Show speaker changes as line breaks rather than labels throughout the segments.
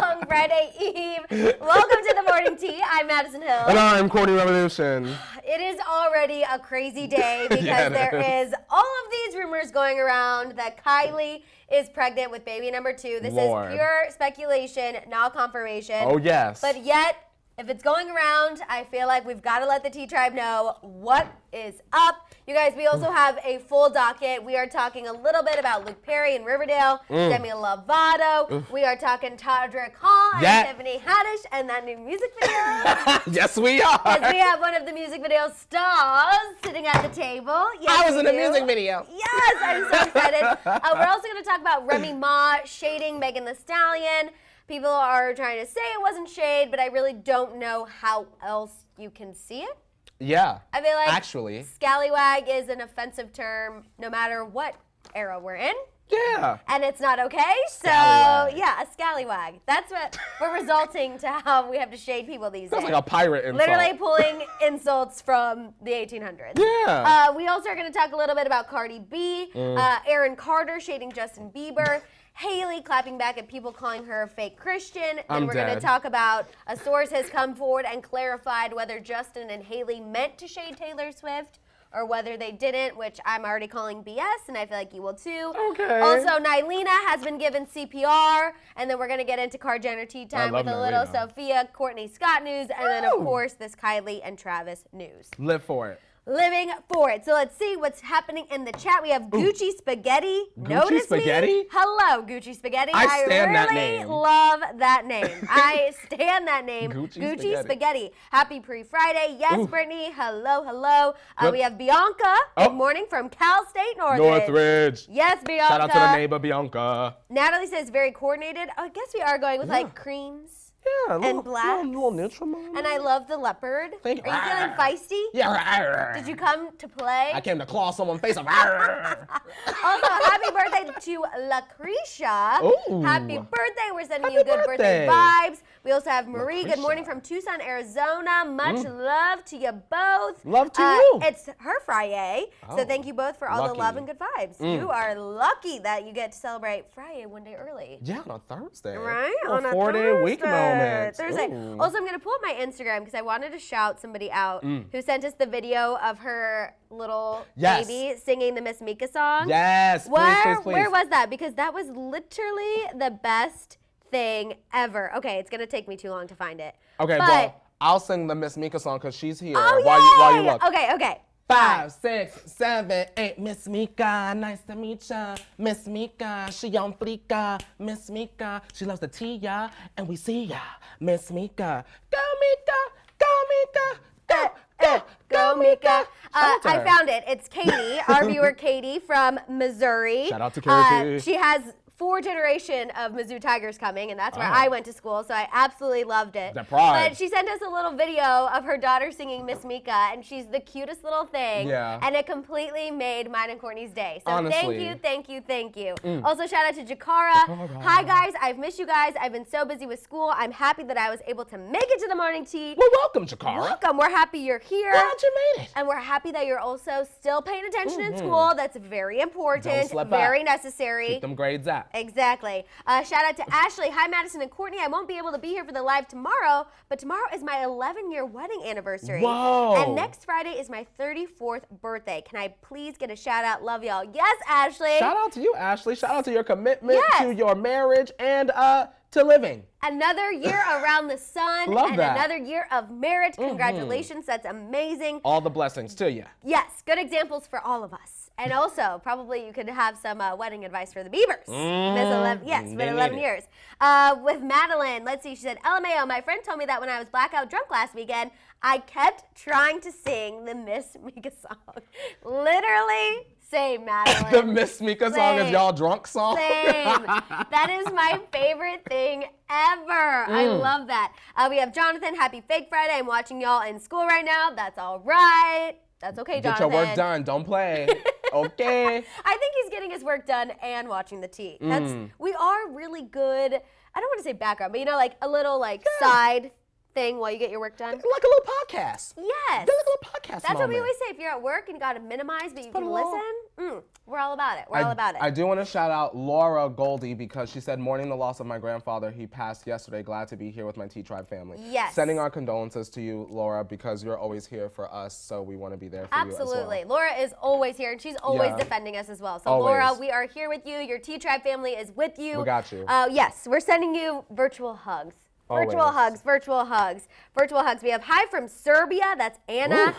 long Friday Eve. Welcome to the Morning Tea. I'm Maddison Hill.
And I'm Courtney Revolution.
It is already a crazy day because there is all of these rumors going around that Kylie is pregnant with baby number 2. This is pure speculation, not confirmation.
Oh, yes.
But yet, if it's going around, I feel like we've got to let the Tea Tribe know what is up. You guys, we also have a full docket. We are talking a little bit about Luke Perry and Riverdale, Demi Lovato. We are talking Todrick Hall and Tiffany Haddish and that new music video.
Yes, we are.
Because we have one of the music video stars sitting at the table. Yes,
I was in a music video.
Yes, I'm so excited. We're also going to talk about Remy Ma shading Meghan the Stallion. People are trying to say it wasn't shade, but I really don't know how else you can see it.
Yeah.
I feel like
actually,
scallywag is an offensive term no matter what era we're in.
Yeah.
And it's not okay.
Scallywag.
So, yeah, a scallywag. That's what we're resulting to how we have to shade people these days.
Sounds like a pirate insult.
Literally pulling insults from the 1800s.
Yeah.
We also are going to talk a little bit about Cardi B, Aaron Carter shading Justin Bieber, Haley clapping back at people calling her a fake Christian. And we're going to talk about a source has come forward and clarified whether Justin and Haley meant to shade Taylor Swift or whether they didn't, which I'm already calling BS, and I feel like you will too.
Okay.
Also, Nylena has been given CPR, and then we're going to get into Card Jenner tea time with a little Sophia, Courtney Scott news, and then, of course, this Kylie and Travis news.
Live for it.
Living for it. So let's see what's happening in the chat. We have Gucci Spaghetti.
Gucci
Notice
Spaghetti?
Me? Hello, Gucci Spaghetti.
I stand
really
that name.
love that name. I stand that name.
Gucci
Spaghetti. Happy pre-Friday. Yes, Brittany. Hello, hello. We have Bianca. Good morning from Cal State
Northridge.
Yes, Bianca.
Shout out to the neighbor, Bianca.
Natalie says very coordinated. I guess we are going with like creams.
Yeah,
and black.
little neutral moment.
And I love the leopard. Are you feeling feisty?
Yeah.
Did you come to play?
I came to claw someone's face off.
Also, happy birthday to Lucretia.
Ooh.
Happy birthday. We're sending you good birthday vibes. We also have Marie.
Lucretia.
Good morning from Tucson, Arizona. Much love to you both.
Love to you.
It's her Friday. So thank you both for all the love and good vibes. You are lucky that you get to celebrate Friday one day early.
Yeah, on a Thursday.
Right?
On a 4-day week moment.
Thursday.
Ooh.
Also, I'm going to pull up my Instagram because I wanted to shout somebody out who sent us the video of her little baby singing the Miss Mika song.
Yes, please.
Where was that? Because that was literally the best thing ever. Okay, it's going to take me too long to find it.
Okay, well, I'll sing the Miss Mika song because she's here
while
you look.
Okay.
5, 6, 7, 8. Miss Mika, nice to meet ya. Miss Mika, she on fleeka. Miss Mika, she loves the tea, ya, and we see ya. Miss Mika, go Mika, go Mika.
I found it. It's Katie, our viewer Katie from Missouri.
Shout out to Katie.
She has 4 generation of Mizzou Tigers coming, and that's where I went to school, so I absolutely loved it.
The pride.
But she sent us a little video of her daughter singing Miss Mika, and she's the cutest little thing.
Yeah.
And it completely made mine and Courtney's day. So
honestly,
thank you. Also, shout out to Jakara. Hi, guys. I've missed you guys. I've been so busy with school. I'm happy that I was able to make it to the morning tea.
Well, welcome, Jakara.
Welcome. We're happy you're here.
Glad you made it.
And we're happy that you're also still paying attention in school. That's very important.
Don't slip
very
up.
necessary.
Keep them grades up.
Exactly. Shout out to Ashley. Hi, Maddison and Courtney. I won't be able to be here for the live tomorrow, but tomorrow is my 11-year wedding anniversary.
Whoa.
And next Friday is my 34th birthday. Can I please get a shout out? Love y'all. Yes, Ashley.
Shout out to you, Ashley. Shout out to your commitment to your marriage and to living.
Another year around the sun.
Love that.
Another year of marriage. Congratulations. That's amazing.
All the blessings to you.
Yes, good examples for all of us. And also, probably you could have some wedding advice for the Biebers. It's been 11 years. With Madeline, let's see, she said, LMAO, my friend told me that when I was blackout drunk last weekend, I kept trying to sing the Miss Mika song. Literally, same, Madeline.
The Miss Mika song is y'all drunk song?
Same. That is my favorite thing ever. I love that. We have Jonathan, happy Fake Friday. I'm watching y'all in school right now. That's all right. That's okay, Jonathan.
Get your work done. Don't play. Okay.
I think he's getting his work done and watching the tea. We are really good. I don't want to say background, but like a little side thing while you get your work done.
Like a little podcast.
Yes.
Like a little podcast
That's
moment.
what we always say. If you're at work and you got to minimize, but you can listen. We're all about it. We're all about it.
I do want to shout out Laura Goldie because she said, mourning the loss of my grandfather. He passed yesterday. Glad to be here with my T-Tribe family.
Yes.
Sending our condolences to you, Laura, because you're always here for us, so we want to be there for you as well.
Absolutely. Laura is always here, and she's always defending us as well. So,
always.
Laura, we are here with you. Your T-Tribe family is with you.
We got you.
Yes, we're sending you virtual hugs. Virtual
Always.
hugs, virtual hugs, virtual hugs. We have hi from Serbia, that's Anna.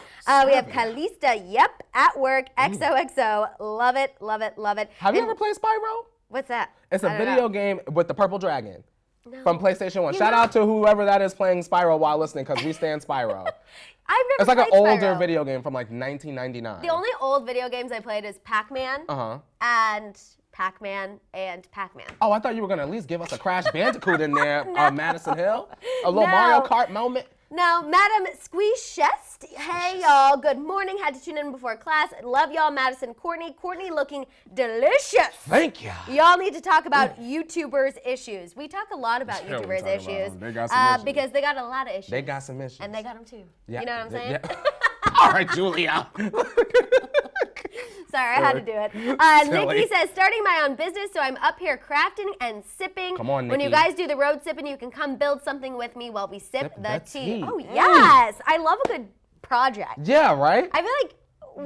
We have Kalista, yep, at work, XOXO. Love it, love it, love it.
Have you ever played Spyro?
What's that?
It's a video game with the purple dragon from PlayStation 1.
You
Shout
know-
out to whoever that is playing Spyro while listening, because we stand Spyro.
I've never
It's like an
played
older
Spyro.
video game from like 1999.
The only old video games I played is Pac-Man and Pac-Man and Pac-Man.
Oh, I thought you were going to at least give us a Crash Bandicoot in there, Madison Hill. A little
No.
Mario Kart moment.
Now, Madam Squeeze Chest, hey y'all, good morning. Had to tune in before class. Love y'all, Maddison and Courtney. Courtney looking delicious.
Thank you.
Y'all need to talk about YouTubers' issues. We talk a lot about
Yeah, we
YouTubers'
talk about
issues.
them. They got some issues.
Because they got a lot of issues.
They got some issues.
And they got them too.
Yeah,
You know what I'm saying?
yeah. All right, Julia.
Sorry, I had to do it.
Silly.
Nikki says, starting my own business, so I'm up here crafting and sipping.
Come on,
When you
Nikki.
guys do the road sipping, you can come build something with me while we sip the tea.
tea.
Oh, yes. I love a good project.
Yeah, right?
I feel like,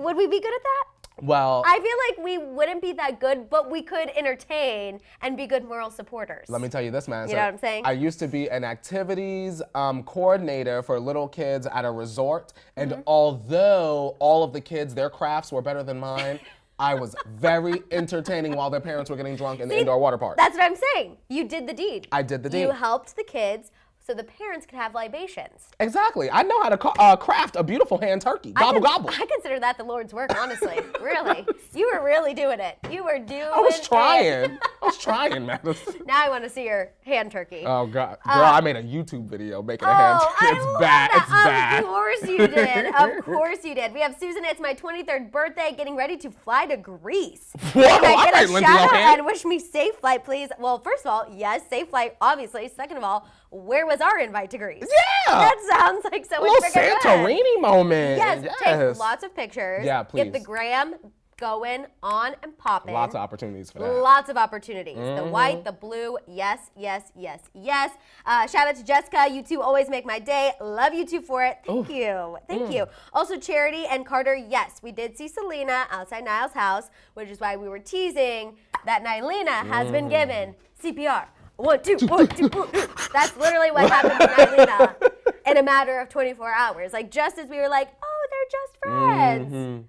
would we be good at that?
Well,
I feel like we wouldn't be that good, but we could entertain and be good moral supporters.
let me tell you this, man.
You know what I'm saying?
I used to be an activities coordinator for little kids at a resort, and
Mm-hmm.
although all of the kids, their crafts were better than mine, I was very entertaining while their parents were getting drunk in the indoor water park.
That's what I'm saying. You did the deed.
I did the deed.
You helped the kids so the parents could have libations.
Exactly. I know how to craft a beautiful hand turkey. Gobble, gobble.
I consider that the Lord's work, honestly. Really. You were really doing it. You were doing it.
I was trying. I was trying, man.
Now I want to see your hand turkey.
Oh, God. Girl, I made a YouTube video making a hand turkey.
I
It's
love
bad.
that.
It's bad.
Of course you did. Of course you did. We have Susan. It's my 23rd birthday. Getting ready to fly to Greece.
Whoa,
Can I
all
get
right,
a
Lindsay
shout out
Lohan.
and wish me safe flight, please? Well, first of all, yes, safe flight, obviously. Second of all, where was our invite to Greece?
Yeah.
That sounds like so
A
much
little
freaking
Santorini moment.
Yes, take lots of pictures.
Yeah,
Get the
please.
gram going on and popping.
Lots of opportunities for that.
Lots of opportunities. The white, the blue, yes, yes, yes, yes. Shout out to Jessica. You two always make my day. Love you two for it. Thank you. Thank you. Also, Charity and Carter, yes, we did see Selena outside Niall's house, which is why we were teasing that Nylena has been given CPR. 1, 2, 1, 2, 1. That's literally what happened to Nylena in a matter of 24 hours. Like, just as we were like, oh, they're just friends.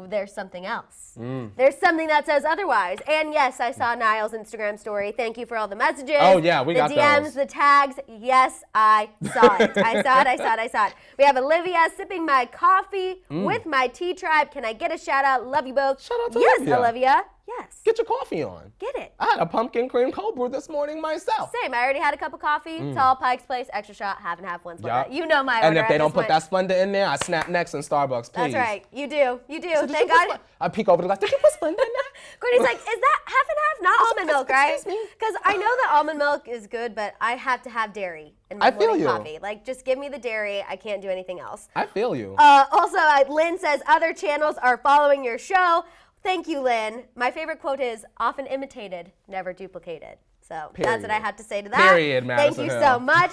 There's something else. There's something that says otherwise. And yes, I saw Niall's Instagram story. Thank you for all the messages.
Oh, yeah, we got
the DMs,
those.
the tags. Yes, I saw it. I saw it. We have Olivia sipping my coffee with my tea tribe. Can I get a shout out? Love you both.
Shout out to
yes,
Olivia.
Olivia. Yes.
Get your coffee on.
Get it.
I had a pumpkin cream cold brew this morning myself.
Same. I already had a cup of coffee. Tall Pike's Place, extra shot, half and half, one Splenda.
Yup.
You know my order.
And if they
at
don't
this
put
point.
that Splenda in there, I snap necks in Starbucks, please.
That's right. You do. You do.
Did you
Thank
put
God.
I peek over the glass. Did you put Splenda in there?
Courtney's like, is that half and half? Not almond milk, right?
excuse me?
Because I know that almond milk is good, but I have to have dairy in my
I feel
morning
you.
coffee. Like, just give me the dairy. I can't do anything else.
I feel you.
Also, Lynn says other channels are following your show. Thank you, Lynn. My favorite quote is, often imitated, never duplicated. So that's what I had to say to that.
Period,
Thank
Madison
you
Hill.
so much.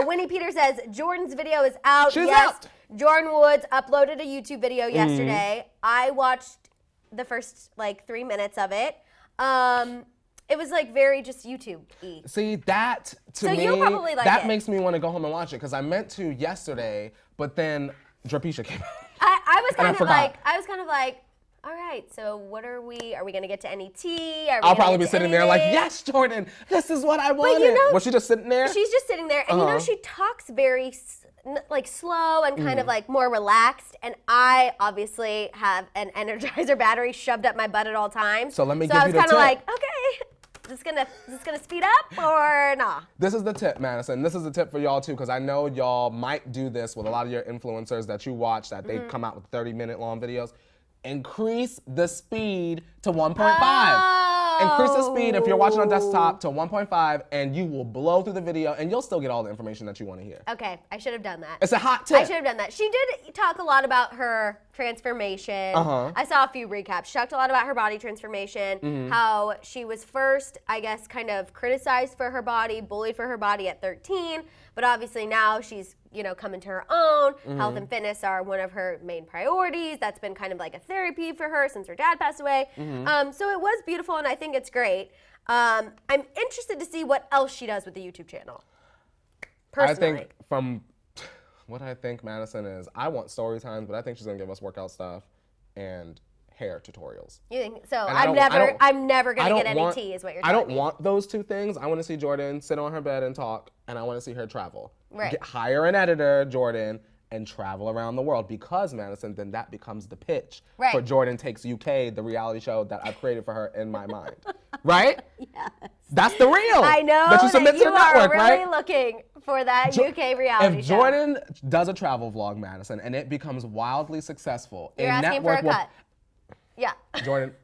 Winnie Peter says, Jordan's video is out.
She's
yes.
out.
Jordan Woods uploaded a YouTube video
Mm-hmm.
yesterday. I watched the first 3 minutes of it. It was very just YouTube-y.
See, that to
So
me,
you'll probably like
that
it.
makes me want to go home and watch it because I meant to yesterday, but then Drapisha came out.
I was
And I
kind of like, all right, so what are we going to get to any tea?
I'll probably be sitting there like, yes, Jordan, this is what I wanted. Was she just sitting there?
She's just sitting there, and she talks very slow and kind of more relaxed. And I obviously have an Energizer battery shoved up my butt at all times.
So let me
so
give
I
you
was
the
kind of
tip.
like, okay, is this gonna speed up or nah?
This is the tip, Madison. This is the tip for y'all too, because I know y'all might do this with a lot of your influencers that you watch that they come out with 30-minute long videos. Increase the speed to 1.5. Increase the speed if you're watching on desktop to 1.5, and you will blow through the video, and you'll still get all the information that you want to hear.
Okay, I should have done that.
It's a hot tip.
I should have done that. She did talk a lot about her transformation. I saw a few recaps. She talked a lot about her body transformation, how she was first, I guess, kind of criticized for her body, bullied for her body at 13, but obviously now she's, you know, coming to her own. Health and fitness are one of her main priorities. That's been kind of like a therapy for her since her dad passed away. So it was beautiful, and I think it's great. I'm interested to see what else she does with the YouTube channel. Personally.
I think from what I think Madison is, I want story times, but I think she's gonna give us workout stuff and hair tutorials.
You think so? I'm never gonna get any tea, is what you're telling me.
I don't want those two things. I want to see Jordan sit on her bed and talk, and I want to see her travel.
Right.
Hire an editor, Jordan, and travel around the world, because Madison, then that becomes the pitch for Jordan Takes UK, the reality show that I've created for her in my mind. Right?
Yes.
That's the real.
I know
that you submit to the network,
really
right?
looking for that UK reality show.
If Jordan does a travel vlog, Madison, and it becomes wildly successful,
you're asking for a cut. Yeah.
Jordan,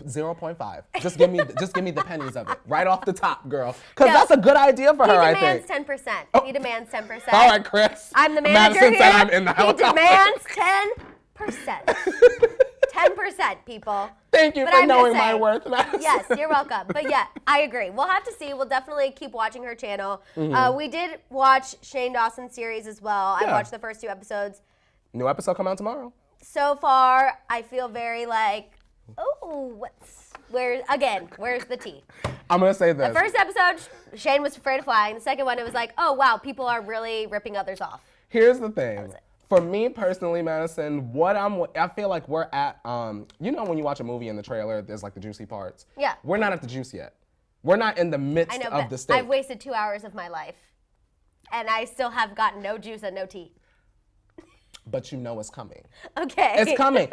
0.5. Just give me the pennies of it right off the top, girl. Because that's a good idea for her, I think.
He demands 10%. He demands 10%.
All right, Chris.
I'm the manager
Madison
here.
said I'm in the helicopter.
He demands 10%. 10%, people.
Thank you for knowing my worth, Madison.
Yes, you're welcome. But yeah, I agree. We'll have to see. We'll definitely keep watching her channel. We did watch Shane Dawson's series as well. I watched the first 2 episodes.
New episode come out tomorrow.
So far, I feel very like, oh, where's the tea?
I'm going to say this.
The first episode, Shane was afraid of flying. The second one, it was like, oh, wow, people are really ripping others off.
Here's the thing. For me personally, Madison, I feel like we're at, you know when you watch a movie in the trailer, there's like the juicy parts?
Yeah.
We're not at the juice yet. We're not in the midst of the steak.
I've wasted 2 hours of my life, and I still have gotten no juice and no tea.
But you know it's coming.
Okay.
It's coming.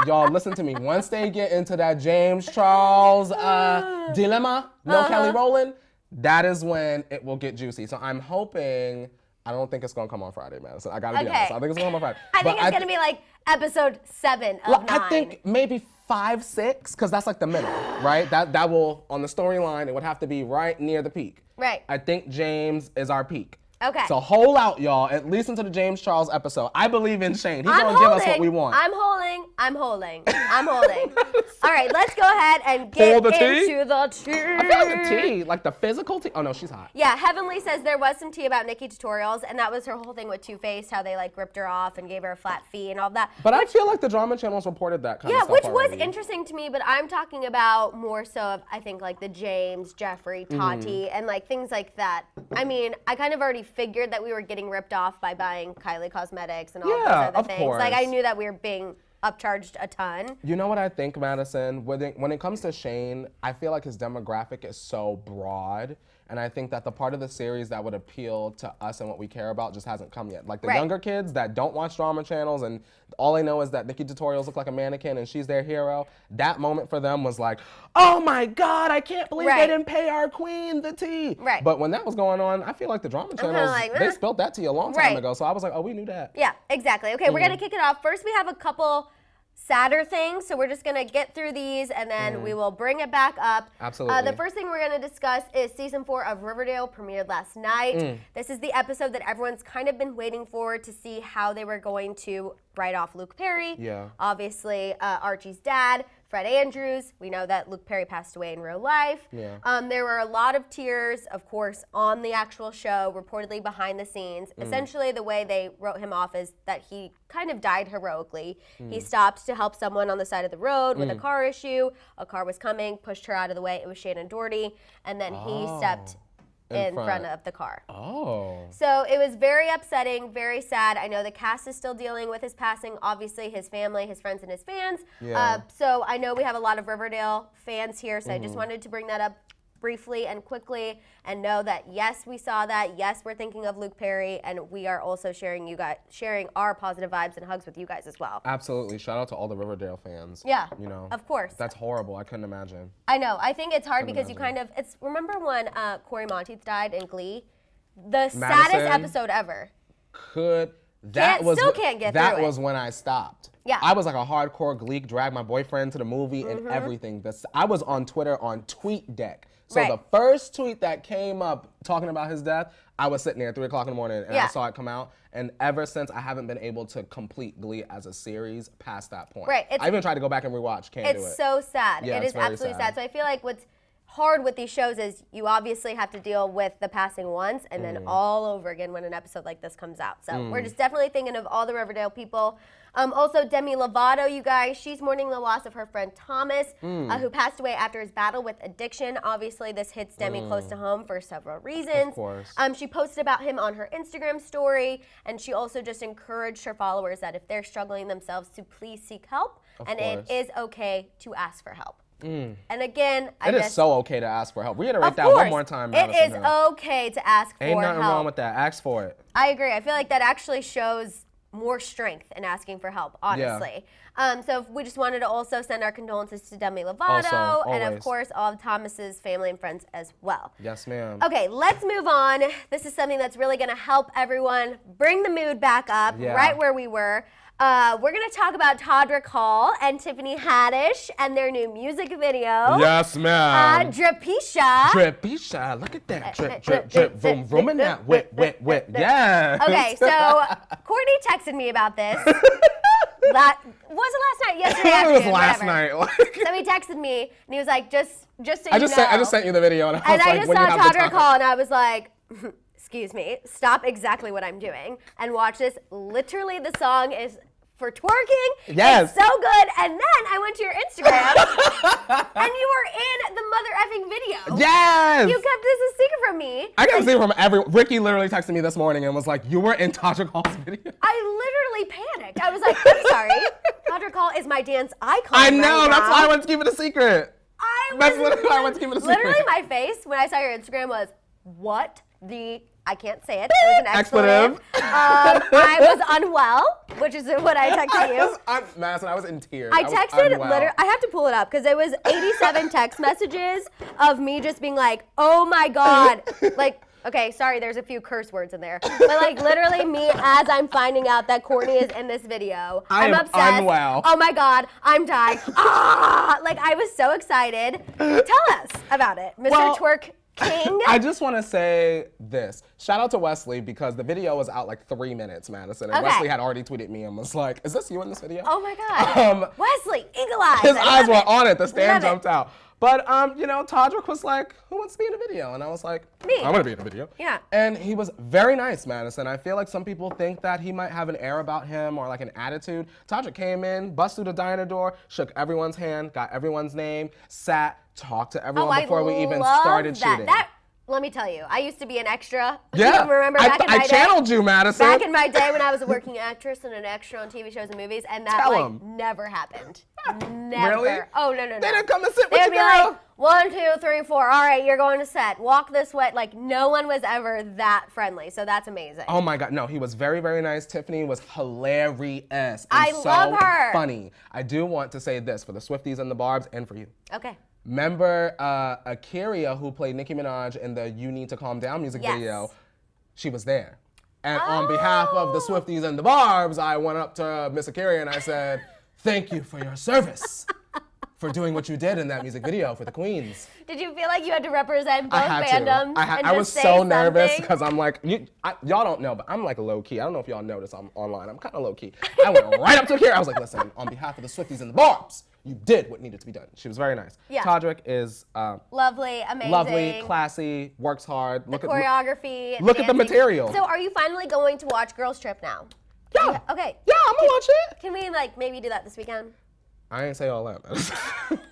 Y'all, listen to me. Once they get into that James Charles dilemma, Kelly Rowland, that is when it will get juicy. So I'm hoping, I don't think it's going to come on Friday, Madison. I got to be honest. I think it's going to come on Friday.
I think it's going to be like episode 7 of 9.
I think maybe 5, 6, because that's like the middle, right? That will, on the storyline, it would have to be right near the peak.
Right.
I think James is our peak.
Okay.
So hold out, y'all, at least until the James Charles episode. I believe in Shane. He's going to give us what we want.
I'm holding. All right, let's go ahead and get into the tea.
I feel like the tea, like the physical tea. Oh, no, she's hot.
Yeah, Heavenly says there was some tea about Nikki tutorials, and that was her whole thing with Too Faced, how they like ripped her off and gave her a flat fee and all that.
But I feel like the drama channels reported that kind of stuff
which
already.
was interesting to me, but I'm talking about more so of, I think, like the James, Jeffrey, Tati, and like things like that. I mean, I kind of already figured that we were getting ripped off by buying Kylie cosmetics and all those other things.
Course.
Like I knew that we were being upcharged a ton.
You know what I think, Madison? When it comes to Shane, I feel like his demographic is so broad. And I think that the part of the series that would appeal to us and what we care about just hasn't come yet. Like the younger kids that don't watch drama channels and all they know is that Nikki tutorials look like a mannequin and she's their hero. That moment for them was like, oh my God, I can't believe they didn't pay our queen the tea. Right. But when that was going on, I feel like the drama channels, they spilled that tea a long time ago. So I was like, oh, we knew that.
Yeah, exactly. Okay, we're gonna kick it off. First, we have a couple sadder things, so we're just gonna get through these and then we will bring it back up.
Absolutely.
The first thing we're gonna discuss is season 4 of Riverdale premiered last night. This is the episode that everyone's kind of been waiting for to see how they were going to write off Luke Perry.
Yeah.
Obviously, Archie's dad, Fred Andrews. We know that Luke Perry passed away in real life.
Yeah.
There were a lot of tears, of course, on the actual show, reportedly behind the scenes. Essentially, the way they wrote him off is that he kind of died heroically. He stopped to help someone on the side of the road with a car issue. A car was coming, pushed her out of the way. It was Shannon Doherty. And then he stepped in front of the car.
Oh.
So it was very upsetting, very sad. I know the cast is still dealing with his passing. Obviously, his family, his friends, and his fans.
Yeah.
So I know we have a lot of Riverdale fans here, so I just wanted to bring that up briefly and quickly and know that yes, we saw that. Yes, we're thinking of Luke Perry, and we are also sharing our positive vibes and hugs with you guys as well.
Absolutely. Shout out to all the Riverdale fans.
Yeah.
You know.
Of course.
That's horrible. I couldn't imagine.
I know. I think it's hard because you kind of remember when Corey Monteith died in Glee? The saddest episode ever.
Still can't get through it.
That
was when I stopped.
Yeah.
I was like a hardcore Gleek, dragged my boyfriend to the movie and everything. I was on Twitter on TweetDeck. So the first tweet that came up talking about his death, I was sitting there at 3 o'clock in the morning and I saw it come out. And ever since, I haven't been able to complete Glee as a series past that point.
Right.
I even tried to go back and rewatch, can't do it.
It's so sad.
Yeah,
it is absolutely sad. So I feel like what's hard with these shows is you obviously have to deal with the passing once and then all over again when an episode like this comes out. So we're just definitely thinking of all the Riverdale people. Also, Demi Lovato, you guys, she's mourning the loss of her friend Thomas, who passed away after his battle with addiction. Obviously, this hits Demi close to home for several reasons.
Of course.
She posted about him on her Instagram story, and she also just encouraged her followers that if they're struggling themselves to please seek help, it is okay to ask for help. And again,
it is so okay to ask for help. Reiterate that one more time.
It is okay to ask for help.
Ain't nothing wrong with that. Ask for it.
I agree. I feel like that actually shows more strength in asking for help, honestly. So we just wanted to also send our condolences to Demi Lovato and, of course, all of Thomas's family and friends as well.
Yes, ma'am.
Okay, let's move on. This is something that's really going to help everyone bring the mood back up right where we were. We're going to talk about Todrick Hall and Tiffany Haddish and their new music video.
Yes, ma'am.
Dripisha.
Dripisha. Look at that. Drip, drip, drip, vroom, vroom, and that whip, whip, whip. Yes.
Okay, so Courtney texted me about this. Was it last night? Yesterday afternoon.
It was last night.
So he texted me, and he was like, just so you know.
I just sent you the video, and I was like,
I just saw Todrick Hall, and I was like, excuse me, stop exactly what I'm doing, and watch this. Literally, the song is for twerking.
Yes.
It's so good. And then I went to your Instagram, and you were in the mother effing video.
Yes.
You kept this a secret from me.
I kept a secret from everyone. Ricky literally texted me this morning and was like, you were in Todrick Hall's video.
I literally panicked. I was like, I'm sorry. Todrick Hall is my dance icon.
I know. That's why I wanted to keep it a secret. That's literally why I wanted to keep it a secret.
Literally, my face when I saw your Instagram was, what the... I can't say it. It was an expletive. I was unwell, which is what I texted you.
Madison, I was in tears.
I texted literally. I have to pull it up because it was 87 text messages of me just being like, "Oh my god!" Like, okay, sorry, there's a few curse words in there, but like literally me as I'm finding out that Courtney is in this video. I'm obsessed.
Unwell.
Oh my god, I'm dying. Like I was so excited. Tell us about it, Mr. Twerk King.
I just want to say this. Shout out to Wesley because the video was out like 3 minutes, Madison. And Wesley had already tweeted me and was like, is this you in this video?
Oh my God. Wesley, eagle eyes.
His eyes were on it. The stand jumped out. But, you know, Todrick was like, who wants to be in a video? And I was like,
me.
I want to be in a video.
Yeah.
And he was very nice, Madison. I feel like some people think that he might have an air about him or like an attitude. Todrick came in, busted through the diner door, shook everyone's hand, got everyone's name, sat, talked to everyone before we even started shooting.
Let me tell you, I used to be an extra.
Yeah.
Remember back in my day?
I channeled you, Madison.
Back in my day when I was a working actress and an extra on TV shows and movies, and that never happened. Never.
Really?
Oh, no.
They didn't come and sit with you, girl.
They'd be like, 1, 2, 3, 4. All right, you're going to set. Walk this way. Like, no one was ever that friendly, so that's amazing.
Oh, my God. No, he was very, very nice. Tiffany was hilarious.
I love her.
Funny. I do want to say this for the Swifties and the Barbs and for you.
Okay.
Remember Akiria, who played Nicki Minaj in the You Need to Calm Down music video? She was there. And on behalf of the Swifties and the Barbs, I went up to Miss Akiria and I said, thank you for your service, for doing what you did in that music video for the Queens.
Did you feel like you had to represent both fandoms?
I was so nervous because I'm like, y'all don't know, but I'm like low key. I don't know if y'all notice I'm online. I'm kind of low key. I went right up to Akiria. I was like, listen, on behalf of the Swifties and the Barbs, you did what needed to be done. She was very nice.
Yeah.
Todrick is
lovely, amazing.
Lovely, classy, works hard.
Look at choreography.
Look at the material.
So are you finally going to watch Girls Trip now?
Yeah.
Okay.
Yeah, I'm gonna watch it.
Can we like maybe do that this weekend?
I ain't say all that.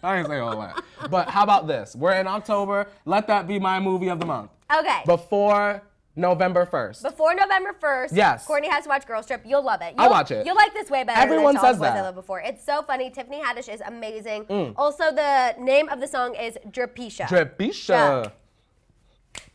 I ain't say all that. But how about this? We're in October. Let that be my movie of the month.
Okay.
Before November 1st.
Before November 1st.
Yes.
Courtney has to watch Girls Trip. You'll love it.
I'll watch it.
You'll like this way better
Everyone
than
says
Boys
that.
I Loved Before. It's so funny. Tiffany Haddish is amazing. Also, the name of the song is Dripisha.
Dripisha.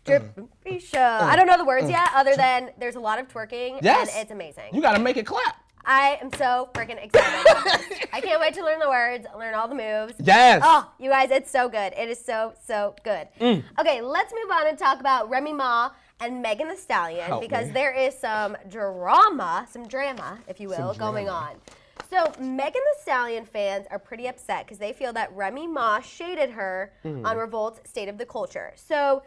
Dripisha. I don't know the words yet, other than there's a lot of twerking, and it's amazing.
You gotta make it clap.
I am so freaking excited about this. I can't wait to learn the words, learn all the moves.
Yes.
Oh, you guys, it's so good. It is so, so good. Okay, let's move on and talk about Remy Ma and Megan Thee Stallion because there is some drama, if you will, going on. So Megan Thee Stallion fans are pretty upset because they feel that Remy Ma shaded her on Revolt's State of the Culture. So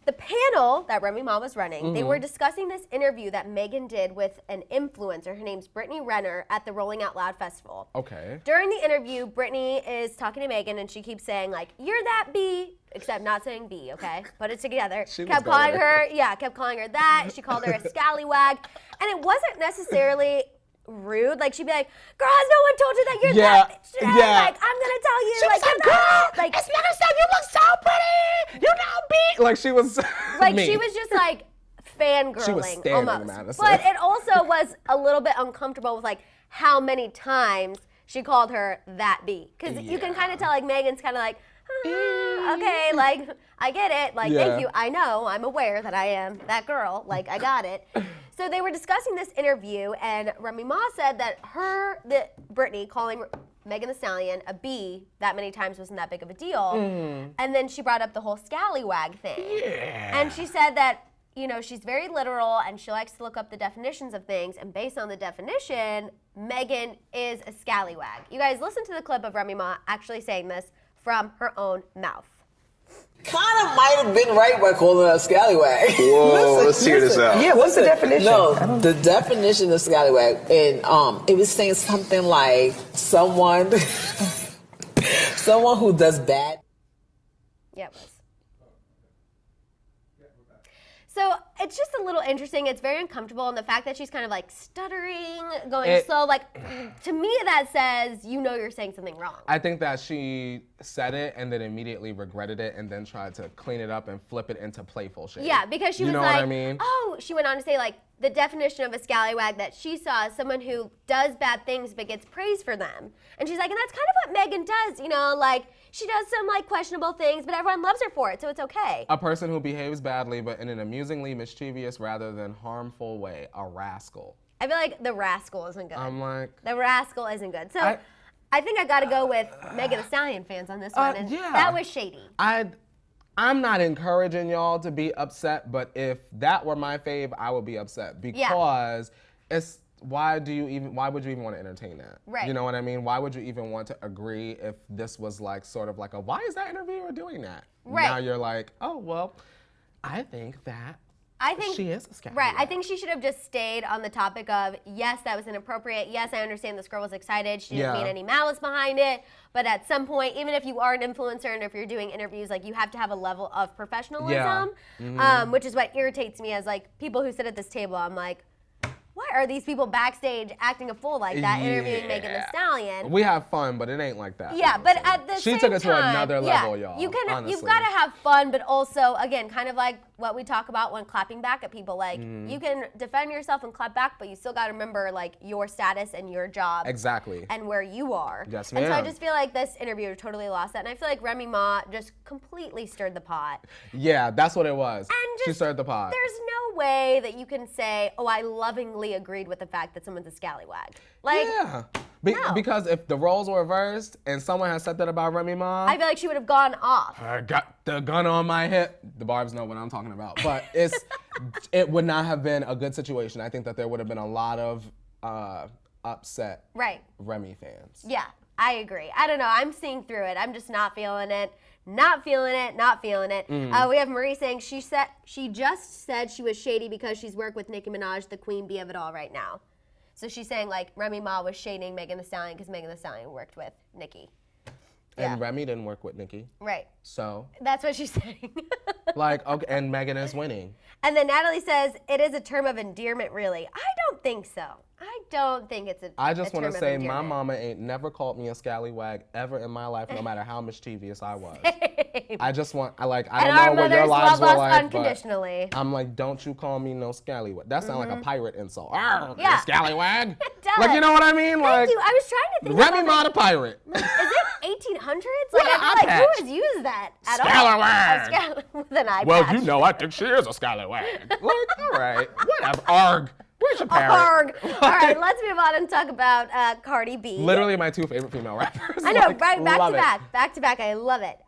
the panel that Remy Ma was running, they were discussing this interview that Meghan did with an influencer. Her name's Brittany Renner at the Rolling Out Loud Festival.
Okay.
During the interview, Brittany is talking to Meghan and she keeps saying like, "You're that B," except not saying B, okay? Put it together. Kept calling her that. She called her a scallywag. And it wasn't necessarily rude. Like, she'd be like, "Girl, has no one told you that you're that bitch today? Like, I'm gonna tell you."
She was like, "Girl,
like,
it's Megan Thee, you look so pretty. You know, B." Like, she was
like,
me.
she was just like fangirling.
She was standing,
almost.
Madison.
But it also was a little bit uncomfortable with like how many times she called her that B. Because you can kind of tell like Megan's kind of like, okay, like, I get it. Like, thank you. I know. I'm aware that I am that girl. Like, I got it. So they were discussing this interview, and Remy Ma said that Brittany calling Megan Thee Stallion a B that many times wasn't that big of a deal. And then she brought up the whole scallywag thing.
Yeah.
And she said that, you know, she's very literal and she likes to look up the definitions of things. And based on the definition, Megan is a scallywag. You guys listen to the clip of Remy Ma actually saying this from her own mouth.
Kind of might have been right by calling her a scallywag.
Whoa, let's hear this out.
Yeah, what's the definition?
No, the definition of scallywag, and it was saying something like someone who does bad.
Yeah, it was. So it's just a little interesting. It's very uncomfortable, and the fact that she's kind of like stuttering, going slow, like to me that says you know you're saying something wrong.
I think that she said it and then immediately regretted it and then tried to clean it up and flip it into playful shade.
Yeah, because she was
know
like,
what I mean?
oh, she went on to say like the definition of a scallywag that she saw is someone who does bad things but gets praise for them. And she's like, and that's kind of what Meghan does, you know, like she does some like questionable things, but everyone loves her for it, so it's okay.
A person who behaves badly but in an amusingly mischievous rather than harmful way, a rascal.
I feel like the rascal isn't good.
I'm like,
the rascal isn't good. So I think I got to go with Megan Thee Stallion fans on this one, and that was shady.
I'm not encouraging y'all to be upset, but if that were my fave, I would be upset because it's why would you even want to entertain that?
Right.
You know what I mean? Why would you even want to agree if this was like sort of like a why is that interviewer doing that?
Right.
Now you're like, oh well, I think she is a scallywag.
Right. I think she should have just stayed on the topic of, yes, that was inappropriate. Yes, I understand this girl was excited. She didn't mean any malice behind it. But at some point, even if you are an influencer and if you're doing interviews, like you have to have a level of professionalism, which is what irritates me as like people who sit at this table. I'm like, why are these people backstage acting a fool like that, interviewing Megan Thee Stallion?
We have fun, but it ain't like that.
Yeah, but at the same time,
she took it to another level, y'all.
You've got
honestly.
to have fun, but also, again, kind of like what we talk about when clapping back at people. Like, you can defend yourself and clap back, but you still got to remember, like, your status and your job.
Exactly.
And where you are.
Yes, ma'am.
And so I just feel like this interviewer totally lost that. And I feel like Remy Ma just completely stirred the pot.
Yeah, that's what it was.
And
she stirred the pot.
There's no way that you can say, oh, I lovingly agreed with the fact that someone's a scallywag. Like,
yeah.
no.
Because if the roles were reversed and someone had said that about Remy Ma,
I feel like she would have gone off.
I got the gun on my hip. The Barbs know what I'm talking about. But it would not have been a good situation. I think that there would have been a lot of upset Remy fans.
Yeah, I agree. I don't know. I'm seeing through it. I'm just not feeling it. Not feeling it. Not feeling it. We have Marie saying she just said she was shady because she's worked with Nicki Minaj, the queen bee of it all right now. So she's saying like Remy Ma was shading Megan Thee Stallion because Megan Thee Stallion worked with Nicki.
And Remy didn't work with Nicki.
Right.
So.
That's what she's saying.
Like, okay, and Megan is winning.
And then Natalie says, it is a term of endearment, really. I don't think so. I don't think it's a term of endearment.
I just want to say my mama ain't never called me a scallywag ever in my life, no matter how mischievous I was.
Same.
I just want, I don't know what your lives were like,
unconditionally.
but I'm like, don't you call me no scallywag. That sounds like a pirate insult. Arr,
Yeah.
you scallywag.
It does.
Like, you know what I mean? Like,
Thank you. I was trying to think
Remy Ma the pirate.
Is it 1800s? Like,
Yeah,
I feel
eye
like
patch.
who has used that at
Scallywag.
all? With an eye
Well,
patch.
you know, I think she is a scallywag. Like, all right, whatever. Arg. Where's your parrot?
Arg. All right, let's move on and talk about Cardi B.
Literally my two favorite female rappers.
I know,
Like,
right? Back
love
to
it.
back. Back to back. I love it.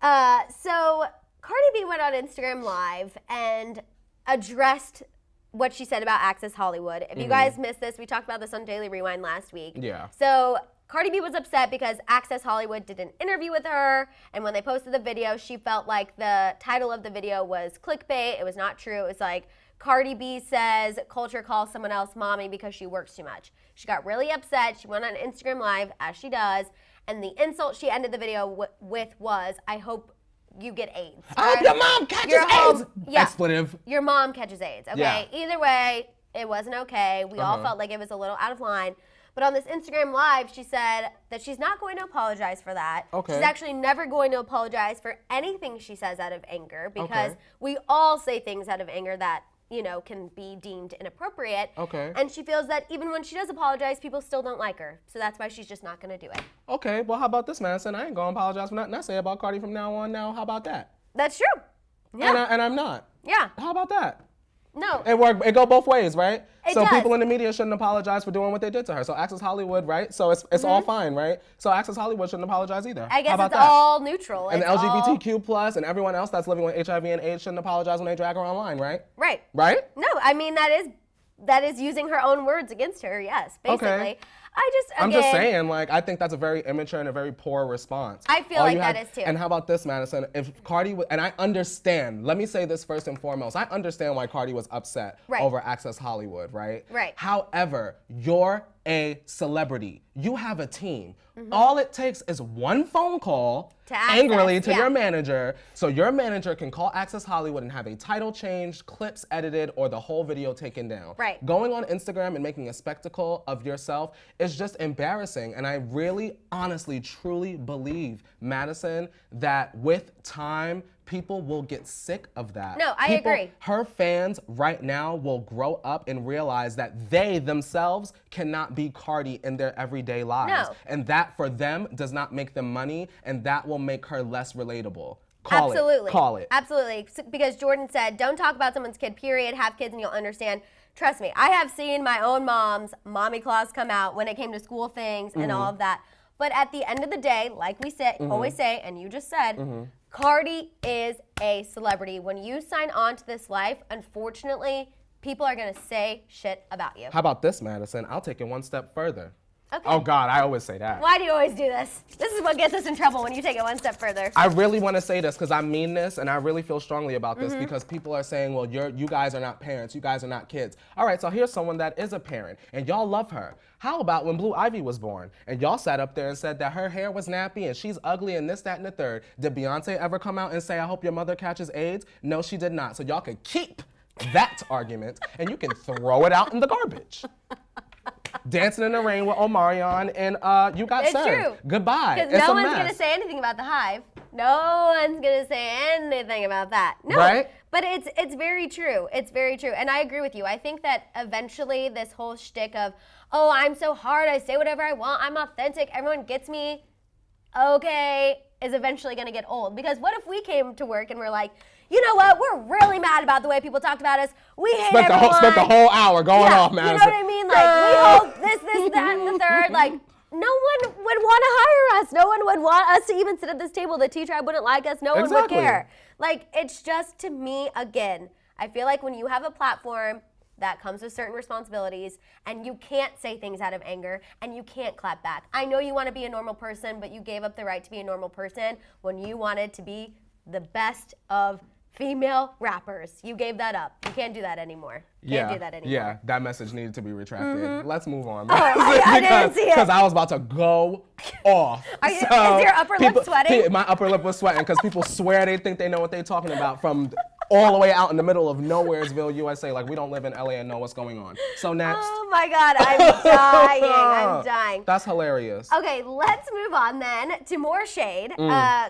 So Cardi B went on Instagram Live and addressed what she said about Access Hollywood. If you guys missed this, we talked about this on Daily Rewind last week.
Yeah.
So Cardi B was upset because Access Hollywood did an interview with her, and when they posted the video, she felt like the title of the video was clickbait. It was not true. It was like, Cardi B says Culture calls someone else mommy because she works too much. She got really upset. She went on Instagram Live, as she does, and the insult she ended the video with was, I hope you get AIDS.
I hope your mom catches AIDS.
Yeah,
expletive.
Your mom catches AIDS, okay?
Yeah.
Either way, it wasn't okay. We all felt like it was a little out of line. But on this Instagram Live, she said that she's not going to apologize for that.
Okay.
She's actually never going to apologize for anything she says out of anger, because we all say things out of anger that, you know, can be deemed inappropriate.
Okay.
And she feels that even when she does apologize, people still don't like her. So that's why she's just not going to do it.
Okay, well, how about this, Madison? I ain't gonna apologize for nothing I say about Cardi from now on. Now, how about that?
That's true. Yeah.
And I'm not.
Yeah.
How about that?
No.
It go both ways, right?
It
so
does.
people in the media shouldn't apologize for doing what they did to her. So Access Hollywood, right? So it's all fine, right? So Access Hollywood shouldn't apologize either.
I guess
How about
it's
that?
all neutral.
And the
It's all-
LGBTQ plus and everyone else that's living with HIV and AIDS shouldn't apologize when they drag her online, right?
Right.
Right?
No, I mean, that is using her own words against her, yes, basically.
Okay.
I'm
I'm just saying, like, I think that's a very immature and a very poor response.
I feel
All
like
you
that
have-
is too.
And how about this, Madison? If Cardi, and I understand, let me say this first and foremost, I understand why Cardi was upset
Right.
over Access Hollywood, right?
Right.
However, you're a celebrity. You have a team.
Mm-hmm.
All it takes is one phone call
To Access,
angrily to
yeah.
your manager, so your manager can call Access Hollywood and have a title changed, clips edited, or the whole video taken down.
Right.
Going on Instagram and making a spectacle of yourself is just embarrassing. And I really, honestly, truly believe, Madison, that with time, people will get sick of that.
No, I agree.
Her fans right now will grow up and realize that they themselves cannot be Cardi in their everyday lives.
No.
And that for them does not make them money, and that will make her less relatable. Call
Absolutely.
it. Call it.
Absolutely. Because Jordan said, don't talk about someone's kid, period. Have kids and you'll understand. Trust me, I have seen my own mom's mommy clause come out when it came to school things and all of that. But at the end of the day, like we say, always say, and you just said, Cardi is a celebrity. When you sign on to this life, unfortunately, people are going to say shit about you.
How about this, Madison? I'll take it one step further.
Okay.
Oh, God, I always say that.
Why do you always do this? This is what gets us in trouble when you take it one step further.
I really want to say this because I mean this, and I really feel strongly about this because people are saying, well, you guys are not parents, you guys are not kids. All right, so here's someone that is a parent, and y'all love her. How about when Blue Ivy was born, and y'all sat up there and said that her hair was nappy and she's ugly and this, that, and the third? Did Beyonce ever come out and say, I hope your mother catches AIDS? No, she did not. So y'all could keep that argument, and you can throw it out in the garbage. Dancing in the Rain with Omarion, and you got
It's
served.
true.
Goodbye.
Because
It's
no
a
one's
mess.
going to say anything about the Hive. No one's going to say anything about that. No,
Right?
But it's very true. It's very true. And I agree with you. I think that eventually this whole shtick of, oh, I'm so hard, I say whatever I want, I'm authentic, everyone gets me, okay, is eventually going to get old. Because what if we came to work and we're like, you know what, we're really mad about the way people talked about us. We hate everyone.
Spent the whole hour going off,
You
man.
know what I mean? Like, we hope this, that, and the third. Like, no one would want to hire us. No one would want us to even sit at this table. The T-Tribe wouldn't like us. No one would
Exactly.
care. Like, it's just, to me, again, I feel like when you have a platform that comes with certain responsibilities, and you can't say things out of anger, and you can't clap back. I know you want to be a normal person, but you gave up the right to be a normal person when you wanted to be the best of female rappers. You gave that up. You can't do that anymore. Can't do that anymore.
Yeah, that message needed to be retracted. Let's move on.
I didn't see it.
Because I was about to go off.
Is your upper lip sweating?
My upper lip was sweating because people swear they think they know what they're talking about from all the way out in the middle of Nowheresville, USA. Like, we don't live in LA and know what's going on. So next.
Oh my God, I'm dying. I'm dying.
That's hilarious.
Okay, let's move on then to more shade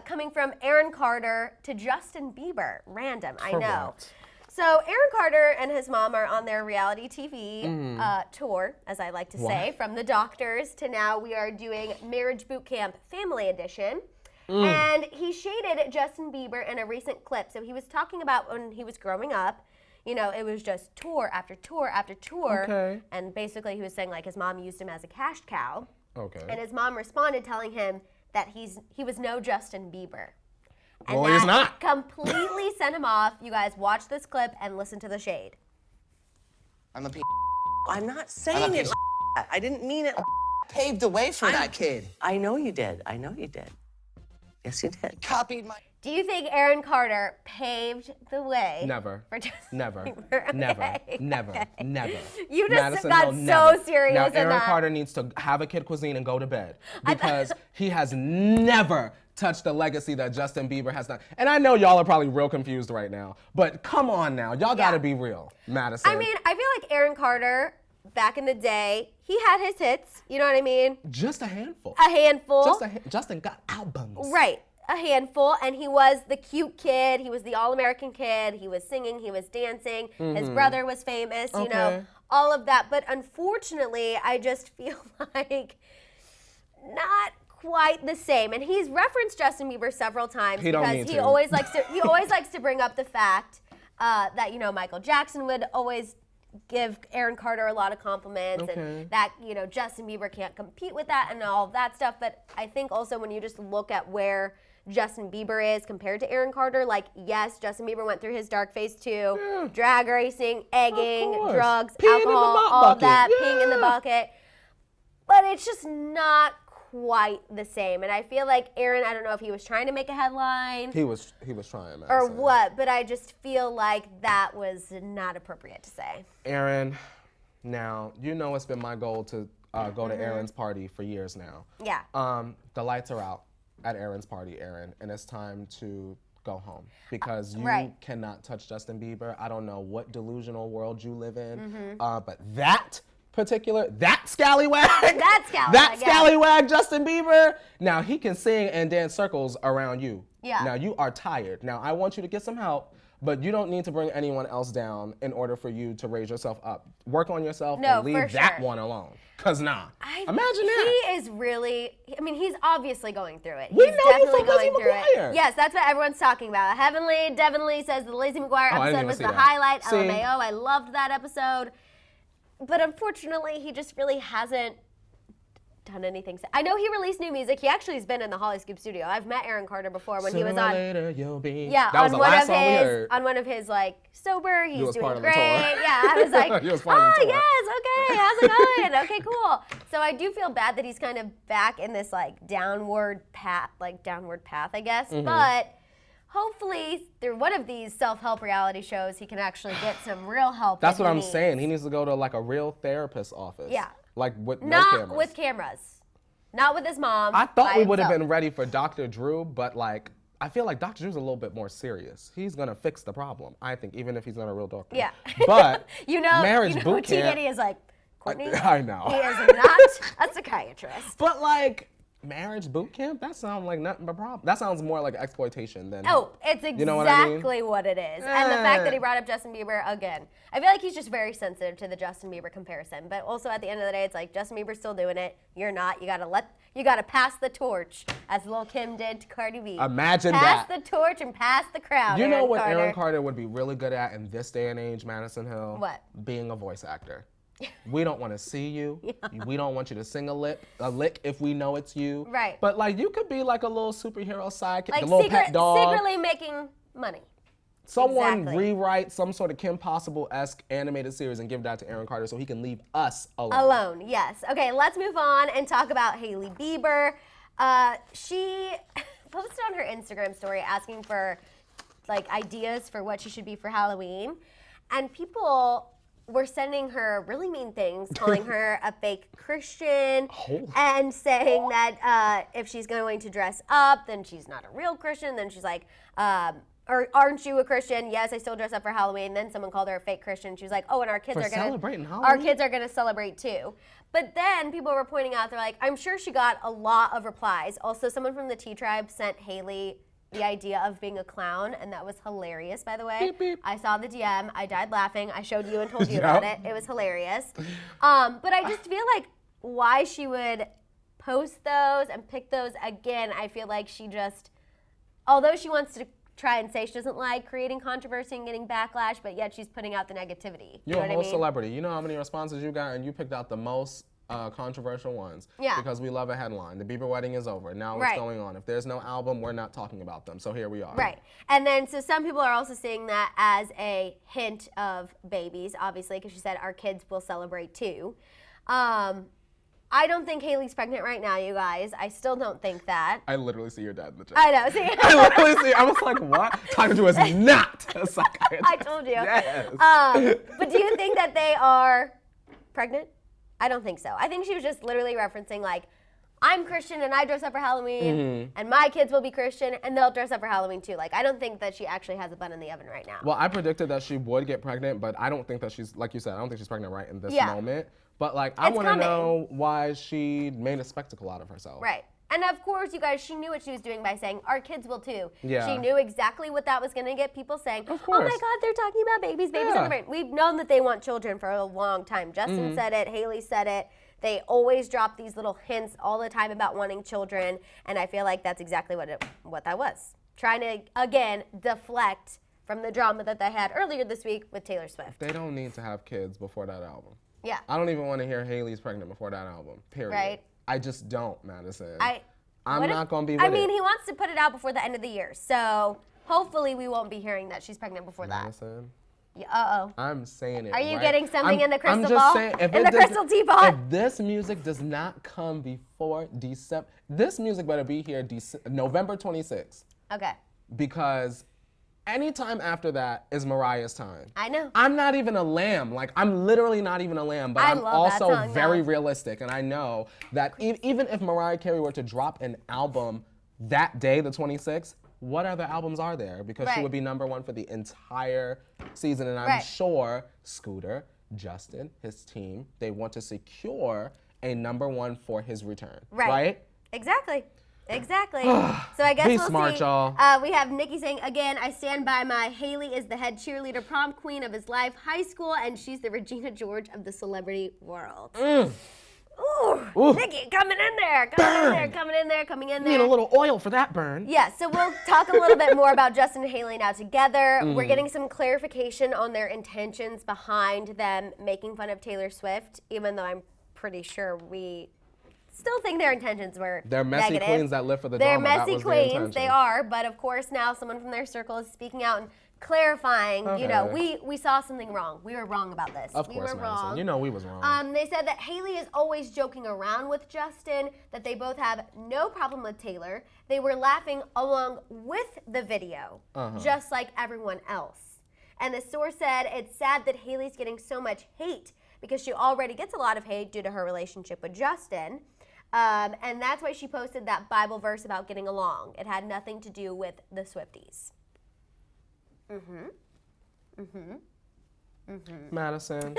coming from Aaron Carter to Justin Bieber. Random, I know.
Correct.
So Aaron Carter and his mom are on their reality TV tour, as I like to say, from the doctors to now we are doing Marriage Boot Camp Family Edition. And he shaded Justin Bieber in a recent clip. So he was talking about when he was growing up, you know, it was just tour after tour after tour.
Okay.
And basically he was saying like his mom used him as a cash cow.
Okay.
And his mom responded telling him that he was no Justin Bieber. And
Well, he's
that
not.
completely sent him off. You guys watch this clip and listen to the shade.
I'm not saying it like that. I didn't mean it like Paved the way for that kid.
I know you did. I know you did. Yes, you did.
Copied my...
Do you think Aaron Carter paved the way?
Never.
For Justin
Never.
Bieber?
Never.
Okay.
Never.
Okay.
Never.
You just
Madison
got
will
so
never.
serious
Now,
in
Aaron
that.
Carter needs to have a kid cuisine and go to bed because he has never touched the legacy that Justin Bieber has done. And I know y'all are probably real confused right now, but come on now. Y'all gotta be real, Madison.
I mean, I feel like Aaron Carter, back in the day, he had his hits. You know what I mean?
Just a handful.
A handful.
Justin got albums.
Right. A handful, and he was the cute kid. He was the all-American kid. He was singing. He was dancing. His brother was famous. You know, all of that. But unfortunately, I just feel like not quite the same. And he's referenced Justin Bieber several times because he always likes to bring up the fact that Michael Jackson would always give Aaron Carter a lot of compliments and that Justin Bieber can't compete with that and all of that stuff. But I think also when you just look at where Justin Bieber is compared to Aaron Carter, like, yes, Justin Bieber went through his dark phase too, drag racing, egging, drugs, alcohol, all of that, peeing in the bucket. But it's just not quite the same. And I feel like Aaron, I don't know if he was trying to make a headline.
He was trying, man.
Or what, but I just feel like that was not appropriate to say.
Aaron, now, it's been my goal to go to Aaron's party for years now.
Yeah.
The lights are out at Aaron's party, Aaron, and it's time to go home because you cannot touch Justin Bieber. I don't know what delusional world you live in, but that scallywag, scallywag Justin Bieber, now he can sing and dance circles around you.
Yeah.
Now you are tired. Now I want you to get some help, but you don't need to bring anyone else down in order for you to raise yourself up. Work on yourself and leave that one alone. Cause imagine that.
He is really, he's obviously going through it.
We
He's
know
definitely
you from Lizzie
going through
McGuire.
it. Yes, that's what everyone's talking about. Heavenly definitely says the Lizzie McGuire episode was the highlight. LMAO, I loved that episode. But unfortunately, he just really hasn't done anything. I know he released new music. He actually has been in the Hollyscoop studio. I've met Aaron Carter before when he was on.
Later you'll be.
Yeah,
that was the last song we heard.
On one of his sober. He's doing great. Yeah, I was like, yes, okay, how's it going? Okay, cool. So I do feel bad that he's kind of back in this downward path, I guess. But hopefully, through one of these self-help reality shows, he can actually get some real help.
That's what I'm saying. He needs to go to a real therapist office.
Yeah.
With no
Not
cameras.
with cameras. Not with his mom.
I thought we would have been ready for Dr. Drew, but I feel like Dr. Drew's a little bit more serious. He's gonna fix the problem, I think, even if he's not a real doctor.
Yeah.
But marriage boot
T.
camp.
Diddy is Courtney.
I know.
He is not a psychiatrist.
But marriage boot camp? That sounds like nothing but problem. That sounds more like exploitation than.
Oh, it's exactly what it is. And the fact that he brought up Justin Bieber again, I feel like he's just very sensitive to the Justin Bieber comparison. But also at the end of the day, it's Justin Bieber's still doing it. You're not. You gotta pass the torch, as Lil' Kim did to Cardi B.
Imagine
pass
that.
Pass the torch and pass the crown.
You know what Aaron Carter would be really good at in this day and age, Madison Hill?
What?
Being a voice actor. We don't want to see you. Yeah. We don't want you to sing a lick if we know it's you.
Right.
But you could be a little superhero sidekick, the little pet dog.
Secretly making money.
Someone rewrite some sort of Kim Possible-esque animated series and give that to Aaron Carter so he can leave us alone.
Yes. Okay, let's move on and talk about Hailey Bieber. She posted on her Instagram story asking for ideas for what she should be for Halloween. And people were sending her really mean things, calling her a fake Christian, and saying that if she's going to dress up, then she's not a real Christian. Then she's or aren't you a Christian? Yes, I still dress up for Halloween. Then someone called her a fake Christian. She was like, oh, and our kids are gonna celebrate too. But then people were pointing out, they're like, I'm sure she got a lot of replies. Also, someone from the T Tribe sent Hailey the idea of being a clown, and that was hilarious, by the way.
Beep, beep.
I saw the DM. I died laughing. I showed you and told you about it. It was hilarious. But I just feel like why she would post those and pick those again, I feel like she just, although she wants to try and say she doesn't like creating controversy and getting backlash, but yet she's putting out the negativity.
You're a whole celebrity. You know how many responses you got, and you picked out the most controversial ones.
Yeah.
Because we love a headline. The Bieber wedding is over. Now what's going on? If there's no album, we're not talking about them. So here we are.
Right. And then, so some people are also seeing that as a hint of babies, obviously, because she said our kids will celebrate too. I I don't think Hailey's pregnant right now, you guys. I still don't think that.
I literally see your dad in the chat.
I know, see?
I literally see, I was like, what? Talking to us not a psychiatrist.
I told you.
Yes.
But do you think that they are pregnant? I don't think so. I think she was just literally referencing like, I'm Christian and I dress up for Halloween, and my kids will be Christian and they'll dress up for Halloween too. Like, I don't think that she actually has a bun in the oven right now.
Well, I predicted that she would get pregnant, but I don't think that she's, like you said, I don't think she's pregnant right in this moment. But like, I want to know why she made a spectacle out of herself.
Right. And of course, you guys, she knew what she was doing by saying, our kids will too.
Yeah.
She knew exactly what that was going to get people saying.
Of course.
Oh my God, they're talking about babies. Babies are different. We've known that they want children for a long time. Justin said it. Hailey said it. They always drop these little hints all the time about wanting children. And I feel like that's exactly what that was. Trying to, again, deflect from the drama that they had earlier this week with Taylor Swift.
They don't need to have kids before that album.
Yeah.
I don't even want to hear Hailey's pregnant before that album, period.
Right.
I just don't, Madison.
I'm
not going to be with
I mean, he wants to put it out before the end of the year. So hopefully we won't be hearing that she's pregnant before
Madison,
that. Uh-oh.
I'm saying it.
Are you
right?
getting something in the crystal
I'm just
ball?
saying,
in the crystal teapot?
If this music does not come before December, this music better be here November 26th.
Okay.
Because anytime after that is Mariah's time.
I know.
I'm not even a lamb. Like, I'm literally not even a lamb, but I'm also very realistic. And I know that even if Mariah Carey were to drop an album that day, the 26th, what other albums are there? Because she would be #1 for the entire season. And I'm sure Scooter, Justin, his team, they want to secure a #1 for his return. Right?
Exactly. Exactly. So I guess
Be
we'll
smart,
see.
y'all.
We have Nikki saying, again, I stand by my Hailey is the head cheerleader prom queen of his life, high school, and she's the Regina George of the celebrity world. Ooh, Nikki, coming in there, coming in there.
Need a little oil for that burn.
Yeah, so we'll talk a little bit more about Justin and Hailey now together. We're getting some clarification on their intentions behind them making fun of Taylor Swift, even though I'm pretty sure we still think their intentions were
They're messy
negative.
queens that live for the
They're
drama.
messy queens, they are, but of course now someone from their circle is speaking out and clarifying, you know, we saw something wrong. We were wrong about this.
Of course,
we were
Madison.
wrong.
You know we was wrong.
They said that Hailey is always joking around with Justin, that they both have no problem with Taylor. They were laughing along with the video, just like everyone else. And the source said it's sad that Hailey's getting so much hate because she already gets a lot of hate due to her relationship with Justin. And that's why she posted that Bible verse about getting along. It had nothing to do with the Swifties.
Madison,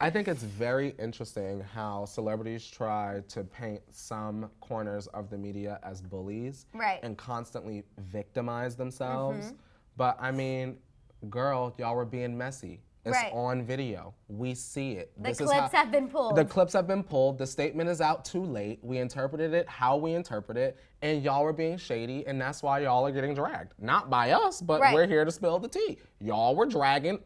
I think it's very interesting how celebrities try to paint some corners of the media as bullies and constantly victimize themselves. But I mean, girl, y'all were being messy. It's on video. We see it.
The clips have been pulled.
The clips have been pulled. The statement is out too late. We interpreted it how we interpret it, and y'all were being shady, and that's why y'all are getting dragged. Not by us, but we're here to spill the tea. Y'all were dragging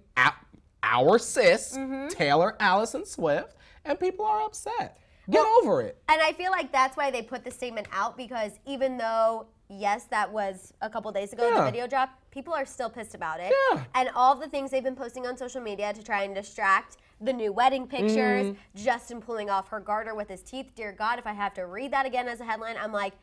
our sis, Taylor Allison Swift, and people are upset. Get over it.
And I feel like that's why they put the statement out, because even though, yes, that was a couple days ago, the video dropped, people are still pissed about it. And all the things they've been posting on social media to try and distract the new wedding pictures, Justin pulling off her garter with his teeth. Dear God, if I have to read that again as a headline, I'm like,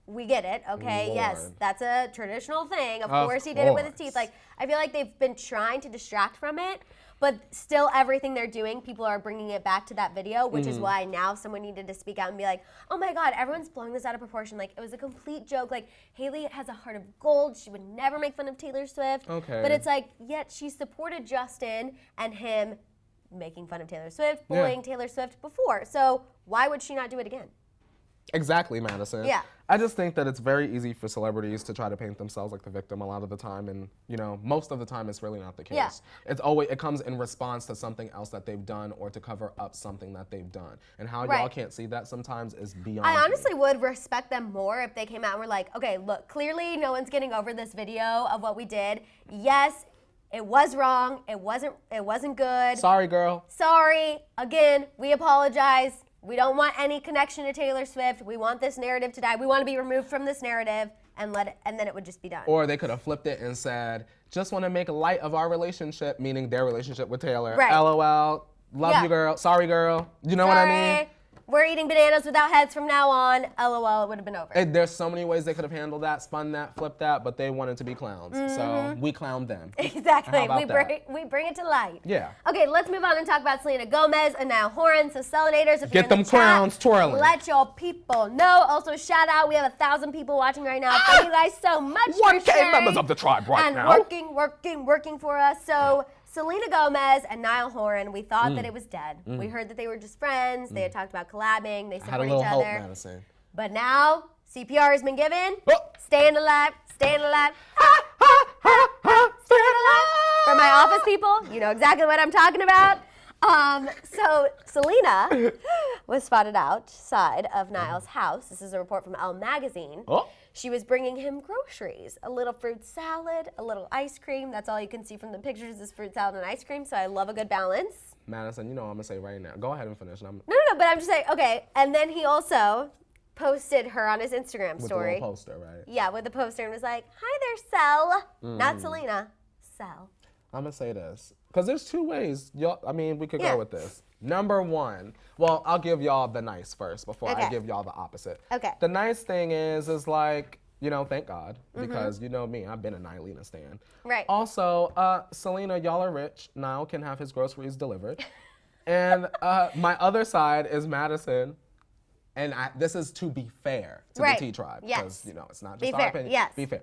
we get it, okay?
Lord.
Yes, that's a traditional thing. Of course he did it with his teeth. Like, I feel like they've been trying to distract from it, but still everything they're doing, people are bringing it back to that video, which is why now someone needed to speak out and be like, oh my God, everyone's blowing this out of proportion. Like, it was a complete joke. Like, Hailey has a heart of gold. She would never make fun of Taylor Swift.
Okay.
But it's like, yet she supported Justin and him making fun of Taylor Swift, bullying Taylor Swift before. So why would she not do it again?
Exactly, Madison.
Yeah.
I just think that it's very easy for celebrities to try to paint themselves like the victim a lot of the time, and you know, most of the time it's really not the case.
Yeah.
It comes in response to something else that they've done or to cover up something that they've done. And how y'all can't see that sometimes is beyond
I honestly
me.
would respect them more if they came out and were like, okay, look, clearly no one's getting over this video of what we did. Yes, it was wrong. It wasn't good.
Sorry, girl.
Sorry. Again, we apologize. We don't want any connection to Taylor Swift. We want this narrative to die. We want to be removed from this narrative and then it would just be done.
Or they could have flipped it and said, just want to make light of our relationship, meaning their relationship with Taylor.
Right.
LOL. Love you, girl. Sorry, girl. You know what I mean?
we're eating bananas without heads from now on. LOL, it would have been over.
There's so many ways they could have handled that, spun that, flipped that, but they wanted to be clowns. So we clowned them.
Exactly.
How about
We bring it to light.
Yeah.
Okay, let's move on and talk about Selena Gomez and Niall Horan. So Selenators, if you're
Get
in the
them
chat,
crowns twirling.
let your people know. Also, shout out. We have 1,000 people watching right now. Thank you guys so much for
1K
sharing
members of the tribe right now.
And working for us. So Selena Gomez and Niall Horan, we thought that it was dead. We heard that they were just friends. They had talked about collabing. They
Had a
support
little
each
hope,
other.
Madison.
But now CPR has been given.
Oh.
Staying alive, staying alive. Staying alive. For my office people, you know exactly what I'm talking about. So Selena was spotted outside of Niall's house. This is a report from Elle magazine.
Oh.
She was bringing him groceries, a little fruit salad, a little ice cream. That's all you can see from the pictures is fruit salad and ice cream, so I love a good balance.
Madison, you know what I'm going to say right now. Go ahead and finish.
No, but I'm just saying, okay. And then he also posted her on his Instagram
With
story.
the little poster, right?
Yeah, with the poster and was like, hi there, Sel. Not Selena, Sel.
I'm going to say this. Because there's two ways. We could
Yeah.
go with this. Number one, well, I'll give y'all the nice first before I
Okay.
give y'all the opposite.
Okay.
The nice thing is like, thank God, because you know me, I've been a Niallina stan.
Right.
Also, Selena, y'all are rich. Niall can have his groceries delivered. And my other side is Madison. And this is to be fair to
Right.
the T-Tribe.
Yes.
Because, it's not
Be
just our
fair.
opinion.
Yes.
Be fair.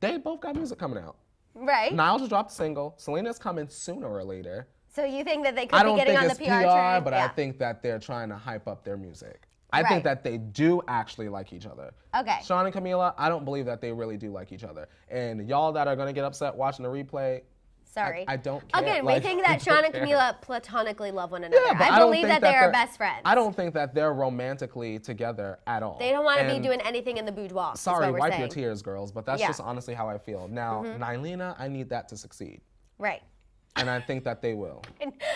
They both got music coming out.
Right.
Niall just dropped a single. Selena's coming sooner or later.
So you think that they could
I
be
don't
getting
think
on
it's
the
PR,
train?
but
Yeah.
I think that they're trying to hype up their music. I
Right.
think that they do actually like each other.
Okay.
Sean and Camila, I don't believe that they really do like each other. And y'all that are gonna get upset watching the replay,
Sorry.
I don't care.
Again,
Like,
we think
I
that Sean
don't
and
care.
Camila platonically love one another.
Yeah, but
I
don't
believe
think
that they are
they're-
best friends.
I don't think that they're romantically together at all.
They don't want to be
And
doing anything in the boudoir.
Sorry,
is what we're
wipe
saying.
your tears, girls, but that's
Yeah.
just honestly how I feel. Now, Niallina, I need that to succeed.
Right.
And I think that they will.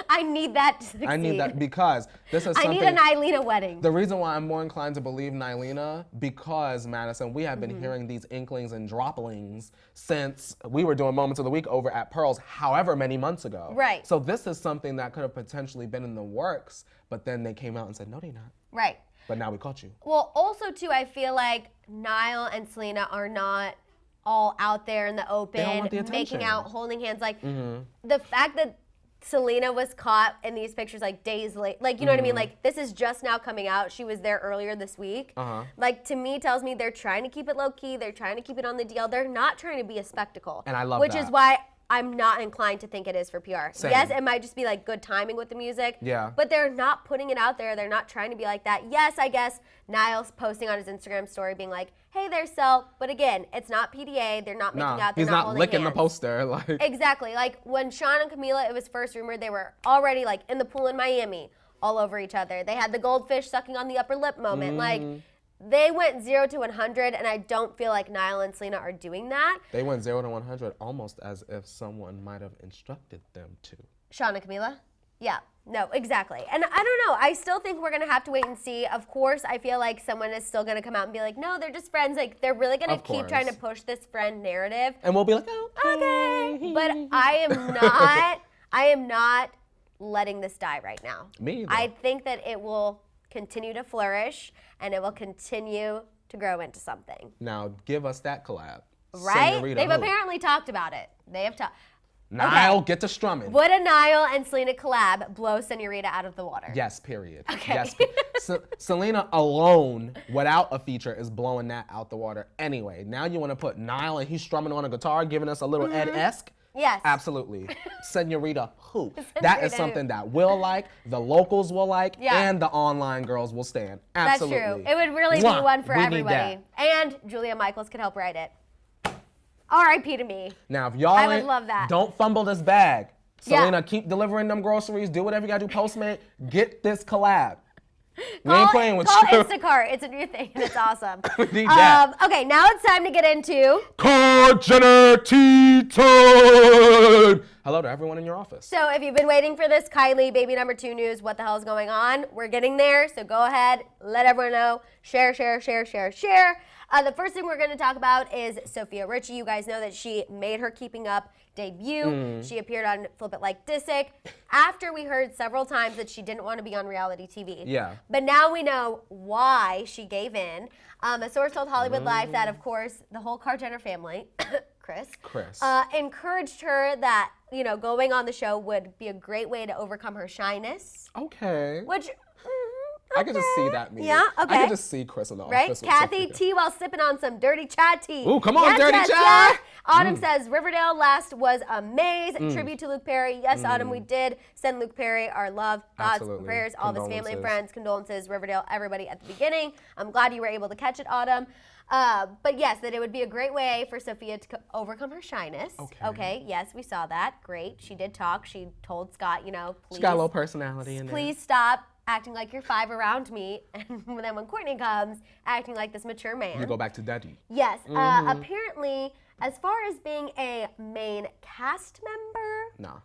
I need that to succeed.
I need that because this is
I
something.
need a Niallina wedding.
The reason why I'm more inclined to believe Niallina, because, Madison, we have been hearing these inklings and droplings since we were doing Moments of the Week over at Pearls however many months ago.
Right.
So this is something that could have potentially been in the works, but then they came out and said, no, they're not.
Right.
But now we caught you.
Well, also, too, I feel like Niall and Selena are not all out there in the open,
don't want the
making
attention.
out, holding hands. Like, the fact that Selena was caught in these pictures like days late, like, you know what I mean? Like, this is just now coming out. She was there earlier this week. Like, to me, tells me they're trying to keep it low key. They're trying to keep it on the DL. They're not trying to be a spectacle.
And I love
which
that.
is why I'm not inclined to think it is for PR.
Same.
Yes, it might just be like good timing with the music.
Yeah.
But they're not putting it out there. They're not trying to be like that. Yes, I guess Niall's posting on his Instagram story being like, hey there, Sel. But again, it's not PDA. They're not making out. They're
he's not
holding
licking
hands.
the poster. Like,
Exactly. Like when Sean and Camila, it was first rumored, they were already like in the pool in Miami, all over each other. They had the goldfish sucking on the upper lip moment. Like they went 0 to 100, and I don't feel like Niall and Selena are doing that.
they went 0 to 100 almost as if someone might have instructed them to.
Sean and Camila? Yeah. No, exactly. And I don't know. I still think we're going to have to wait and see. Of course, I feel like someone is still going to come out and be like, no, they're just friends. Like, they're really going to
Of
keep
course.
trying to push this friend narrative.
And we'll be like,
Okay. But I am not letting this die right now.
Me either.
I think that it will continue to flourish and it will continue to grow into something.
Now give us that collab.
Right?
Senorita
They've
Who.
apparently talked about it. They have talked.
Niall, get to strumming.
Would a Niall and Selena collab blow Senorita out of the water?
Yes, period.
Okay.
Yes. Selena alone, without a feature, is blowing that out the water anyway. Now you want to put Niall and he's strumming on a guitar, giving us a little Ed-esque?
Yes.
Absolutely. Senorita Who. That is
Senorita
something
Who.
that we'll like, the locals will like,
Yeah.
and the online girls will stand. Absolutely.
That's true. It would really be
Mwah.
one for
We need
everybody.
that.
And Julia Michaels could help write it. R.I.P. to me.
Now, if y'all
I would
ain't-
love that.
don't fumble this bag.
Yeah.
Selena, keep delivering them groceries. Do whatever you gotta do. Postmate. Get this collab. We
Call,
ain't playing with
call
you.
Instacart. It's a new thing and it's awesome.
We need that.
Okay, now it's time to get into.
Card Jenner Tea Time. Hello to everyone in your office.
So if you've been waiting for this Kylie baby number 2 news, what the hell is going on? We're getting there. So go ahead, let everyone know. Share, share, share, share, share. The first thing we're going to talk about is Sophia Ricci. You guys know that she made her Keeping Up debut. She appeared on Flip It Like Disick after we heard several times that she didn't want to be on reality TV.
Yeah.
But now we know why she gave in. A source told Hollywood Life that, of course, the whole Kar-Jenner family, Chris, encouraged her that, you know, going on the show would be a great way to overcome her shyness.
Okay.
Which...
I could just see that meeting.
Yeah, okay.
I could just see Chris in the office.
Right? Kathy T while sipping on some dirty chat tea.
Ooh, come on, dirty chat.
Yes. Autumn says, Riverdale last was amazing. Tribute to Luke Perry. Yes, Autumn, we did send Luke Perry our love, thoughts, and prayers, all of his family and friends, condolences, Riverdale, everybody at the beginning. I'm glad you were able to catch it, Autumn. But yes, that it would be a great way for Sophia to overcome her shyness. Okay, yes, we saw that. Great. She did talk. She told Scott, you know, please.
She got a little personality in there.
Please stop acting like you're 5 around me, and then when Courtney comes, acting like this mature man.
You go back to daddy.
Yes. Apparently, as far as being a main cast member,
Nah.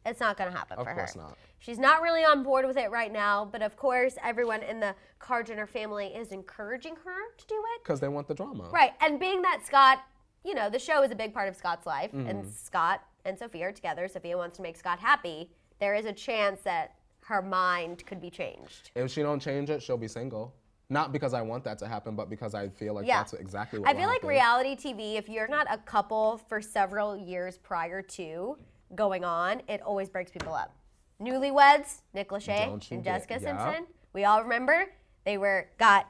it's not going to happen for her.
Of course not.
She's not really on board with it right now, but of course, everyone in the Kar-Jenner family is encouraging her to do it.
Because they want the drama.
Right. And being that Scott, you know, the show is a big part of Scott's life, and Scott and Sophia are together. Sophia wants to make Scott happy. There is a chance that her mind could be changed.
If she don't change it, she'll be single. Not because I want that to happen, but because I feel like that's exactly what
I feel like
happen.
reality TV, if you're not a couple for several years prior to going on, it always breaks people up. Newlyweds, Nick Lachey and Jessica Simpson, we all remember they got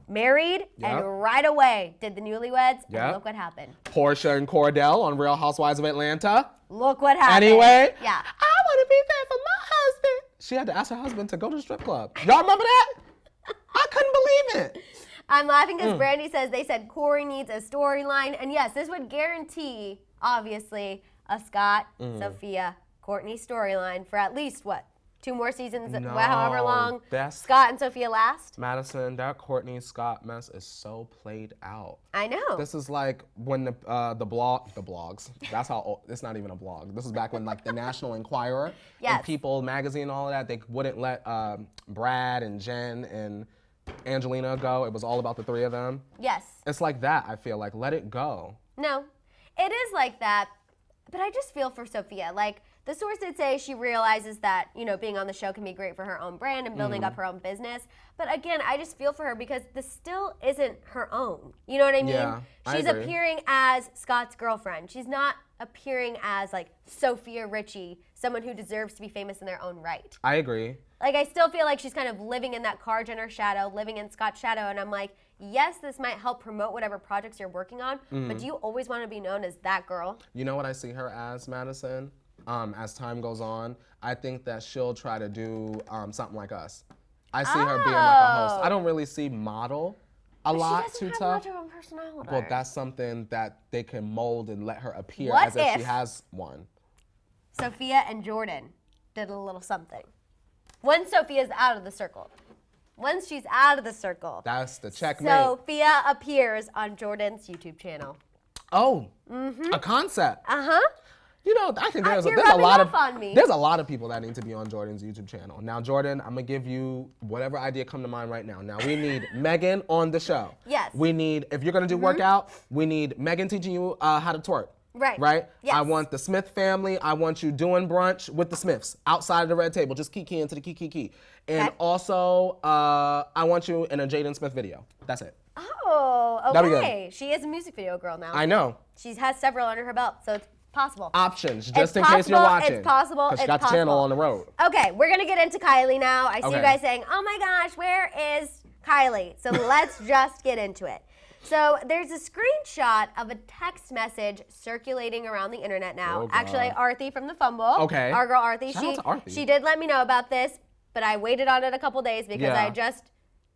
married and right away did the Newlyweds, and look what happened.
Portia and Cordell on Real Housewives of Atlanta.
Look what happened.
Anyway,
yeah.
I want to be there for my husband. She had to ask her husband to go to the strip club. Y'all remember that? I couldn't believe it.
I'm laughing because Brandy says they said Corey needs a storyline. And yes, this would guarantee, obviously, a Scott, Sophia, Courtney storyline for at least, 2 more seasons, however long Scott and Sophia last?
Maddison, that Courtney Scott mess is so played out.
I know.
This is like when the blogs, that's how old, it's not even a blog. This is back when like the National Enquirer and People magazine and all of that, they wouldn't let Brad and Jen and Angelina go. It was all about the 3 of them.
Yes.
It's like that, I feel like. Let it go.
No, it is like that, but I just feel for Sophia. Like, the source did say she realizes that, you know, being on the show can be great for her own brand and building up her own business. But again, I just feel for her because this still isn't her own. You know what I mean?
Yeah, I
She's
agree.
appearing as Scott's girlfriend. She's not appearing as, like, Sophia Ricci, someone who deserves to be famous in their own right.
I agree.
Like, I still feel like she's kind of living in that Kar-Jenner shadow, living in Scott's shadow, and I'm like, yes, this might help promote whatever projects you're working on, but do you always want to be known as that girl?
You know what I see her as, Madison? As time goes on, I think that she'll try to do something like us. I see her being like a host. I don't really see model a lot too tough.
She doesn't have much of a personality.
Well, that's something that they can mold and let her appear
What
as if she
if
has one.
Sophia and Jordan did a little something. Once Sophia's out of the circle. Once she's out of the circle.
That's the checkmate.
Sophia appears on Jordan's YouTube channel.
Oh, a concept.
Uh-huh.
You know, I think there's a lot of people that need to be on Jordan's YouTube channel. Now, Jordan, I'm gonna give you whatever idea come to mind right now. Now, we need Meghan on the show.
Yes.
We need, if you're gonna do workout, we need Meghan teaching you how to twerk.
Right.
Right?
Yes.
I want the Smith family. I want you doing brunch with the Smiths outside of the red table. Just key into the key. And also, I want you in a Jaden Smith video. That's it.
Oh, okay. She is a music video girl now.
I know.
She has several under her belt, so it's possible.
Options, just in case you're watching.
It's possible.
Because she got the channel on the road.
Okay, we're going to get into Kylie now. I see you guys saying, oh my gosh, where is Kylie? So let's just get into it. So there's a screenshot of a text message circulating around the internet now.
Oh,
actually, Arthi from The Fumble.
Okay.
Our girl Arthi.
Shout out to Arthi.
She did let me know about this, but I waited on it a couple days because I just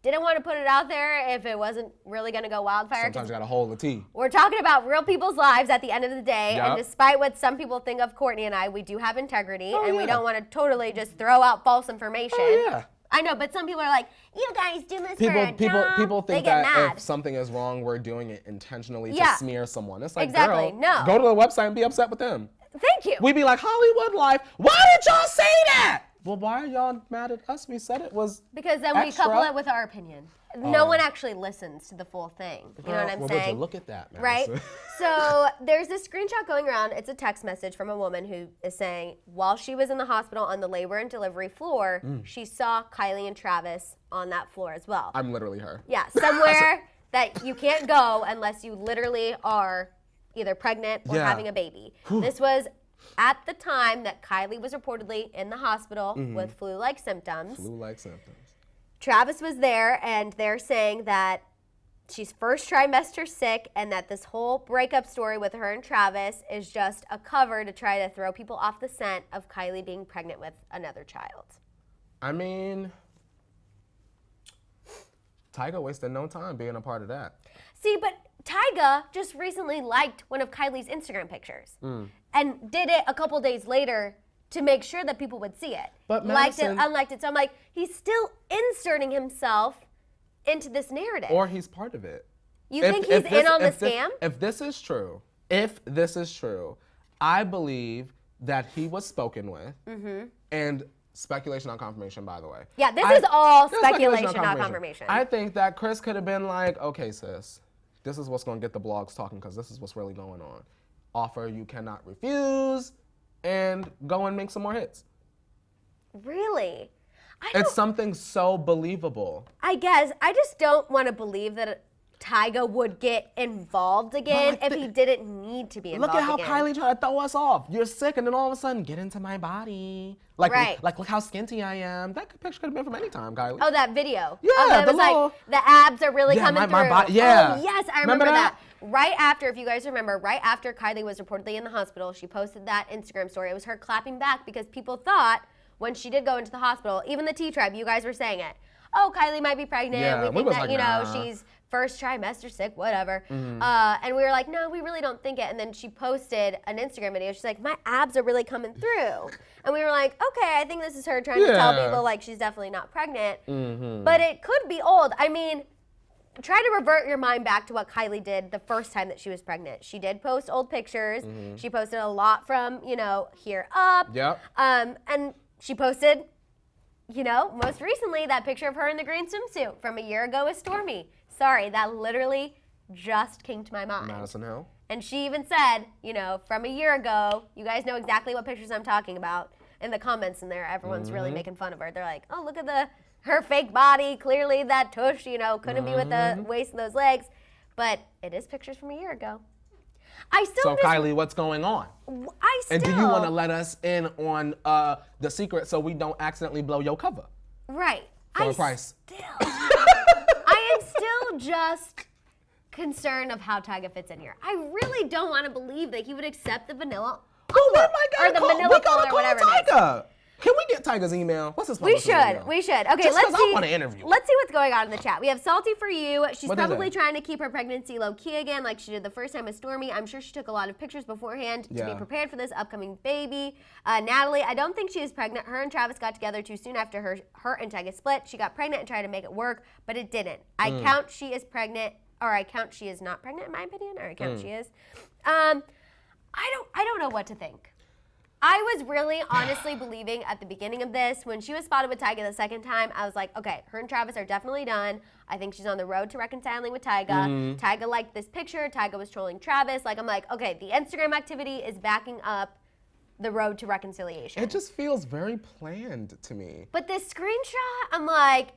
didn't want to put it out there if it wasn't really going to go wildfire.
Sometimes you got to hold the tea.
We're talking about real people's lives at the end of the day, and despite what some people think of Courtney and I, we do have integrity, and we don't want to totally just throw out false information.
Oh, yeah.
I know, but some people are like, you guys do this for a job.
People think
they get
that
mad.
if something is wrong, we're doing it intentionally to smear someone. It's like,
Exactly.
girl,
No.
go to the website and be upset with them.
Thank you.
We'd be like, Hollywood Life, why did y'all say that? Well, why are y'all mad at us? We said it was
Because then
extra.
we couple it with our opinion. no one actually listens to the full thing. You know what I'm saying?
Would you look at that,
right?
Madison.
So there's this screenshot going around. It's a text message from a woman who is saying, while she was in the hospital on the labor and delivery floor, she saw Kylie and Travis on that floor as well.
I'm literally her.
Yeah, somewhere that you can't go unless you literally are either pregnant or having a baby. This was at the time that Kylie was reportedly in the hospital with flu-like symptoms.
Flu-like symptoms.
Travis was there, and they're saying that she's first trimester sick and that this whole breakup story with her and Travis is just a cover to try to throw people off the scent of Kylie being pregnant with another child.
I mean, Tyga wasted no time being a part of that.
See, but Tyga just recently liked one of Kylie's Instagram pictures and did it a couple days later to make sure that people would see it.
But
liked it,
Madison,
unliked it. So I'm like, he's still inserting himself into this narrative.
or he's part of it.
You think he's in on the scam?
If this is true, I believe that he was spoken with, and speculation, not confirmation, by the way.
Yeah, this is all
This is
speculation, not confirmation.
I think that Chris could have been like, okay, sis, this is what's going to get the blogs talking because this is what's really going on. Offer you cannot refuse, and go and make some more hits.
Really?
It's something so believable.
I guess. I just don't want to believe that Tyga would get involved again if he didn't need to be involved
Look at how
again.
Kylie tried to throw us off. You're sick, and then all of a sudden, get into my body. Like,
Right.
like look how skinty I am. That picture could have been from any time, Kylie.
Oh, that video.
Yeah,
oh, it
the
was like,
little-
the abs are really
Yeah,
coming
my
through.
body- yeah.
Oh, yes, I
Remember
remember that.
that?
Right after, if you guys remember, right after Kylie was reportedly in the hospital, she posted that Instagram story. It was her clapping back because people thought when she did go into the hospital, even the T-Tribe, you guys were saying it. Oh, Kylie might be pregnant.
Yeah,
we
we
think
was
that,
like,
you know,
nah.
she's first trimester sick, whatever. And we were like, no, we really don't think it. And then she posted an Instagram video. She's like, my abs are really coming through. And we were like, okay, I think this is her trying to tell
Yeah.
people like she's definitely not pregnant. But it could be old. I mean, try to revert your mind back to what Kylie did the first time that she was pregnant. She did post old pictures. She posted a lot from, you know, here up.
Yep.
And she posted, you know, most recently that picture of her in the green swimsuit from a year ago with Stormy. Sorry, that literally just came to my mind.
Madison Hill.
And she even said, you know, from a year ago, you guys know exactly what pictures I'm talking about. In the comments in there, everyone's really making fun of her. They're like, oh, look at her fake body. Clearly that tush, you know, couldn't be with the waist and those legs. But it is pictures from a year ago. I still
So, Kylie, what's going on?
I still.
And do you want to let us in on the secret so we don't accidentally blow your cover?
Right.
For a price.
I am still just concerned of how Tyga fits in here. I really don't want to believe that he would accept the vanilla
Oh, we
or
might
the
call,
vanilla
we gotta
or whatever
call
it is.
Tyga. Can we get Tyga's email? What's his phone?
We
What's his email?
should. Okay,
Just
let's
'cause
see.
I want to interview.
Let's see what's going on in the chat. We have Salty for You. She's
What is
probably
it?
trying to keep her pregnancy low key again, like she did the first time with Stormy. I'm sure she took a lot of pictures beforehand to be
Yeah.
prepared for this upcoming baby. Natalie, I don't think she is pregnant. Her and Travis got together too soon after her and Tyga split. She got pregnant and tried to make it work, but it didn't. I count she is pregnant, or I count she is not pregnant in my opinion, or I count she is. I don't know what to think. I was really honestly believing at the beginning of this, when she was spotted with Tyga the second time, I was like, okay, her and Travis are definitely done. I think she's on the road to reconciling with Tyga. Tyga liked this picture. Tyga was trolling Travis. Like, I'm like, okay, the Instagram activity is backing up the road to reconciliation.
It just feels very planned to me.
But this screenshot, I'm like,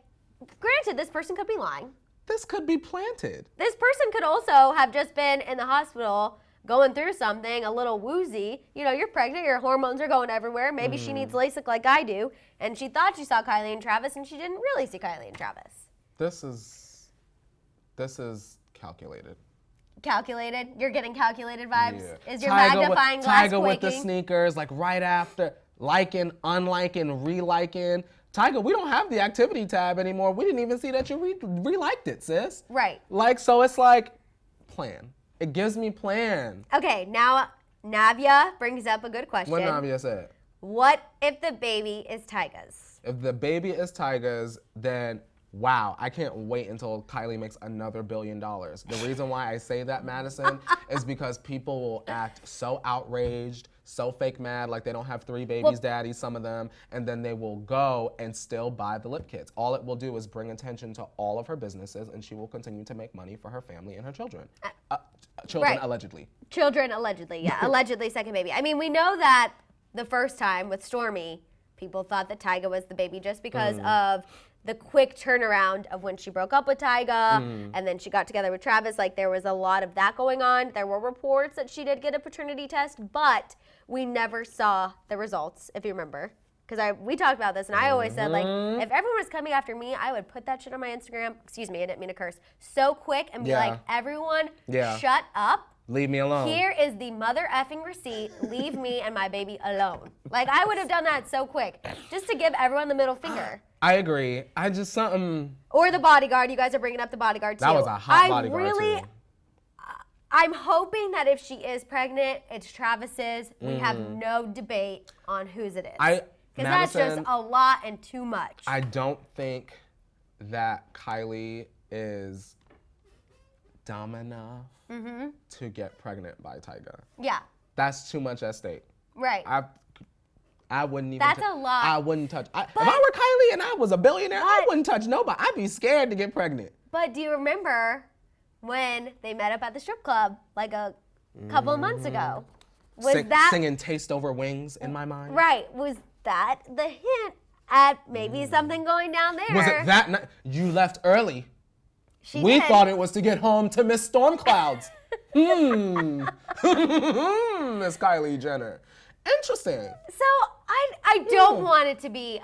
granted, this person could be lying.
This could be planted.
This person could also have just been in the hospital going through something, a little woozy. You know, you're pregnant, your hormones are going everywhere. Maybe she needs LASIK like I do. And she thought she saw Kylie and Travis, and she didn't really see Kylie and Travis.
This is calculated.
Calculated? You're getting calculated vibes?
Yeah.
Is your
Tyga
magnifying
with,
glass
Tyga with the
quaking?
sneakers, like right after liking, unliking, reliking. Tyga, we don't have the activity tab anymore. We didn't even see that you reliked it, sis.
Right.
Like, so it's like, plan. It gives me plan.
Okay, now Navia brings up a good question.
What Navia said.
What if the baby is Tyga's?
If the baby is Tyga's, then wow, I can't wait until Kylie makes another $1 billion. The reason why I say that, Madison, is because people will act so outraged, so fake mad, like they don't have 3 babies, daddy, some of them, and then they will go and still buy the lip kits. All it will do is bring attention to all of her businesses, and she will continue to make money for her family and her children. Children, allegedly.
Children, allegedly, yeah. Allegedly second baby. I mean, we know that the first time with Stormi, people thought that Tyga was the baby just because of the quick turnaround of when she broke up with Tyga and then she got together with Travis. Like, there was a lot of that going on. There were reports that she did get a paternity test, but we never saw the results, if you remember. Because we talked about this, and I always said, like, if everyone was coming after me, I would put that shit on my Instagram. Excuse me, I didn't mean to curse. So quick and be like, everyone, shut up.
Leave me alone.
Here is the mother effing receipt. Leave me and my baby alone. Like, I would have done that so quick, just to give everyone the middle finger.
I agree. I just something.
Or the bodyguard. You guys are bringing up the bodyguard too.
That was a hot bodyguard too.
I'm hoping that if she is pregnant, it's Travis's. We have no debate on whose it is. Because that's just a lot and too much.
I don't think that Kylie is dumb enough to get pregnant by Tyga.
Yeah.
That's too much at stake.
Right.
I wouldn't even.
That's a lot.
I wouldn't touch. If I were Kylie and I was a billionaire, I wouldn't touch nobody. I'd be scared to get pregnant.
But do you remember when they met up at the strip club like a couple of months ago? Was that
singing "Taste Over Wings" in my mind?
Right. Was that the hint at maybe something going down there?
Was it that night? You left early.
We
thought it was to get home to Miss Storm Clouds. Miss Kylie Jenner. Interesting.
So I don't want it to be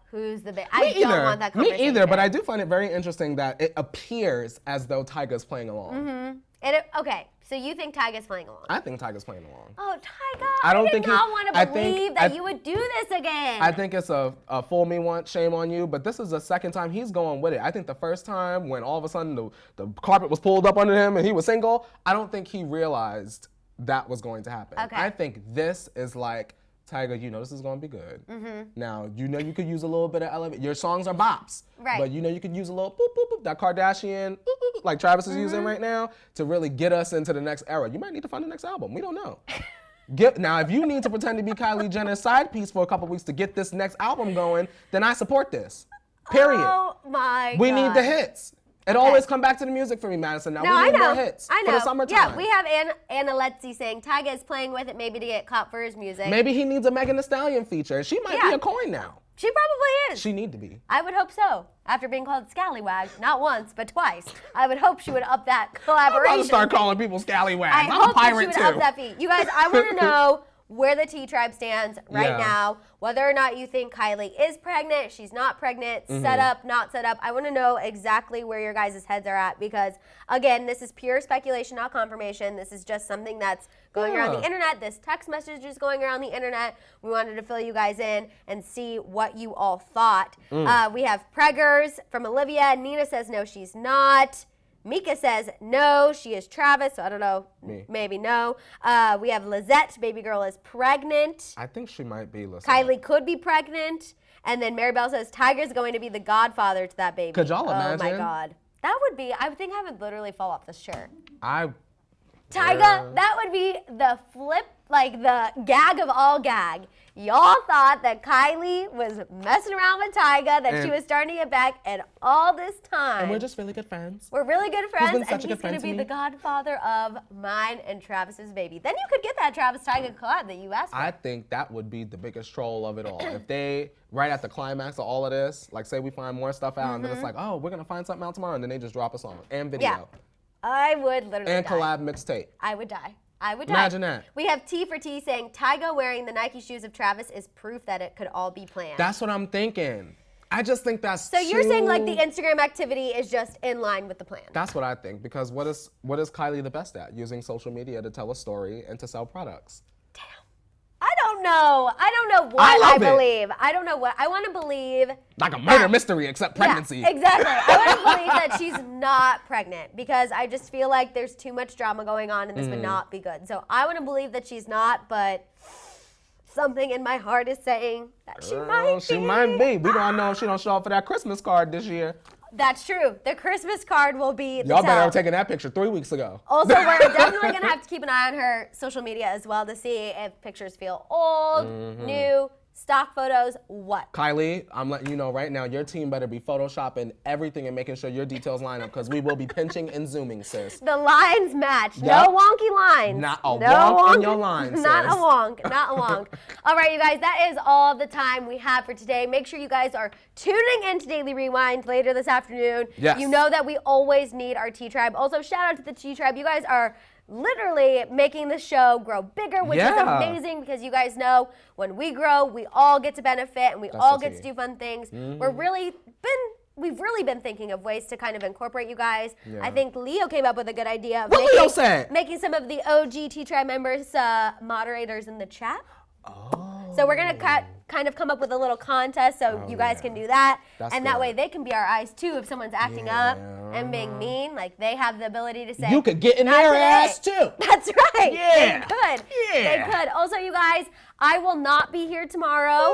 who's the big. I don't want that conversation.
Me either, but I do find it very interesting that it appears as though Tyga's playing along.
Okay, so you think Tyga's playing along?
I think Tyga's playing along.
Oh, Tyga! I did not want to believe that you would do this again.
I think it's a fool me once, shame on you, but this is the second time he's going with it. I think the first time when all of a sudden the carpet was pulled up under him and he was single, I don't think he realized that was going to happen.
Okay.
I think this is like, Tyga, you know this is going to be good. Now, you know you could use a little bit of elevate. Your songs are bops.
Right.
But you know you could use a little boop, boop, boop, that Kardashian, boop, boop, like Travis is using right now, to really get us into the next era. You might need to find the next album. We don't know. Now, if you need to pretend to be Kylie Jenner's side piece for a couple weeks to get this next album going, then I support this. Period.
Oh, my God.
We need the hits. It always come back to the music for me, Madison. Now we need more hits for the summertime.
Yeah, we have Anna Letzi saying Tyga is playing with it maybe to get caught for his music.
Maybe he needs a Megan Thee Stallion feature. She might be a coin now.
She probably is.
She need to be.
I would hope so. After being called Scallywag, not once, but twice. I would hope she would up that collaboration.
I'm about to start calling people Scallywags.
I'm
a pirate
she would
too.
up that fee. You guys, I want to know where the T-Tribe stands right now, whether or not you think Kylie is pregnant, she's not pregnant, set up, not set up. I want to know exactly where your guys' heads are at because, again, this is pure speculation, not confirmation. This is just something that's going around the internet. This text message is going around the internet. We wanted to fill you guys in and see what you all thought. We have preggers from Olivia. Nina says no, she's not. Mika says no, she is Travis, so I don't know, maybe no. We have Lizette, baby girl is pregnant.
I think she might be Lizette.
Kylie could be pregnant. And then Maribel says Tiger's going to be the godfather to that baby.
Could y'all imagine?
Oh my God. That would be, I think I would literally fall off this shirt.
Tyga,
that would be the flip, like the gag of all gag. Y'all thought that Kylie was messing around with Tyga, that she was starting to get back, and all this time.
And we're just really good friends.
We're really good friends,
been
and
such a
he's
good
going
friend
to
to
be
me.
the godfather of mine and Travis's baby. Then you could get that Travis Tyga collab that you asked for.
I think that would be the biggest troll of it all. If they, right at the climax of all of this, like say we find more stuff out, and then it's like, oh, we're going to find something out tomorrow, and then they just drop a song and video.
Yeah. I would literally
And
die.
collab mixtape.
I would die. I would die.
Imagine that.
We have T for T saying Tyga wearing the Nike shoes of Travis is proof that it could all be planned.
That's what I'm thinking. I just think that's
so you're saying like the Instagram activity is just in line with the plan?
That's what I think, because what is Kylie the best at? Using social media to tell a story and to sell products.
Damn. I don't know. I don't know what I believe. I don't know what. I want to believe.
Like a murder mystery, except pregnancy.
Yeah, exactly. I want to believe that she's not pregnant because I just feel like there's too much drama going on and this would not be good. So I want to believe that she's not, but something in my heart is saying that she might be.
She might be. We don't know if she don't show up for that Christmas card this year.
That's true. The Christmas card will be the
Y'all better
tell.
have taken that picture 3 weeks ago.
Also, we're definitely going to have to keep an eye on her social media as well to see if pictures feel old, new, stock photos, what?
Kylie, I'm letting you know right now, your team better be photoshopping everything and making sure your details line up because we will be pinching and zooming, sis.
The lines match.
Yep.
No wonky lines.
Not a wonk in your lines,
Not
sis.
a wonk. Not a wonk. All right, you guys, that is all the time we have for today. Make sure you guys are tuning into Daily Rewind later this afternoon.
Yes.
You know that we always need our T-Tribe. Also, shout out to the T-Tribe. You guys are literally making the show grow bigger, which is amazing because you guys know when we grow, we all get to benefit and we all get to do fun things. We've really been thinking of ways to kind of incorporate you guys.
Yeah.
I think Leo came up with a good idea of making some of the OG T-Tribe members moderators in the chat. So we're going to kind of come up with a little contest so you guys can do that. And that way they can be our eyes too if someone's acting up and being mean. Like they have the ability to say,
you could get in their ass too.
That's right.
Yeah.
They could.
Yeah.
They could. Also, you guys, I will not be here tomorrow.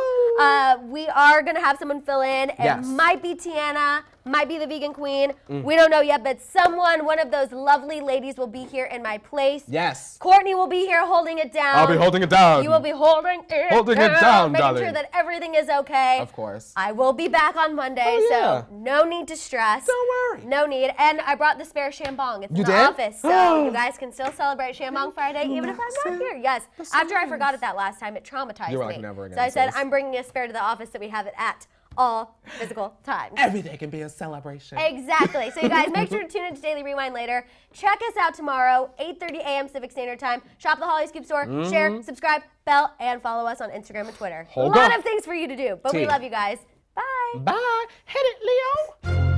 We are going to have someone fill in.
Yes.
It might be Tiana, might be the vegan queen. We don't know yet, but one of those lovely ladies will be here in my place.
Yes.
Courtney will be here holding it down.
I'll be holding it down.
You will be holding it
down,
making
darling.
sure that everything is okay.
Of course.
I will be back on Monday, so no need to stress.
Don't worry.
No need. And I brought the spare Shambong. It's in the
did?
office, so you guys can still celebrate Shambong Friday even if I'm not here. Yes. After I forgot it that last time, it traumatized
You were
me.
like, never again,
So I said,
sis.
I'm bringing a spare to the office so we have it at all physical times.
Every day can be a celebration.
Exactly. So you guys, make sure to tune into Daily Rewind later. Check us out tomorrow, 8:30 a.m. Pacific Standard Time. Shop the Hollyscoop store, share, subscribe, bell, and follow us on Instagram and Twitter.
Hold
a lot
up.
of things for you to do, but we love you guys. Bye.
Bye. Hit it, Leo.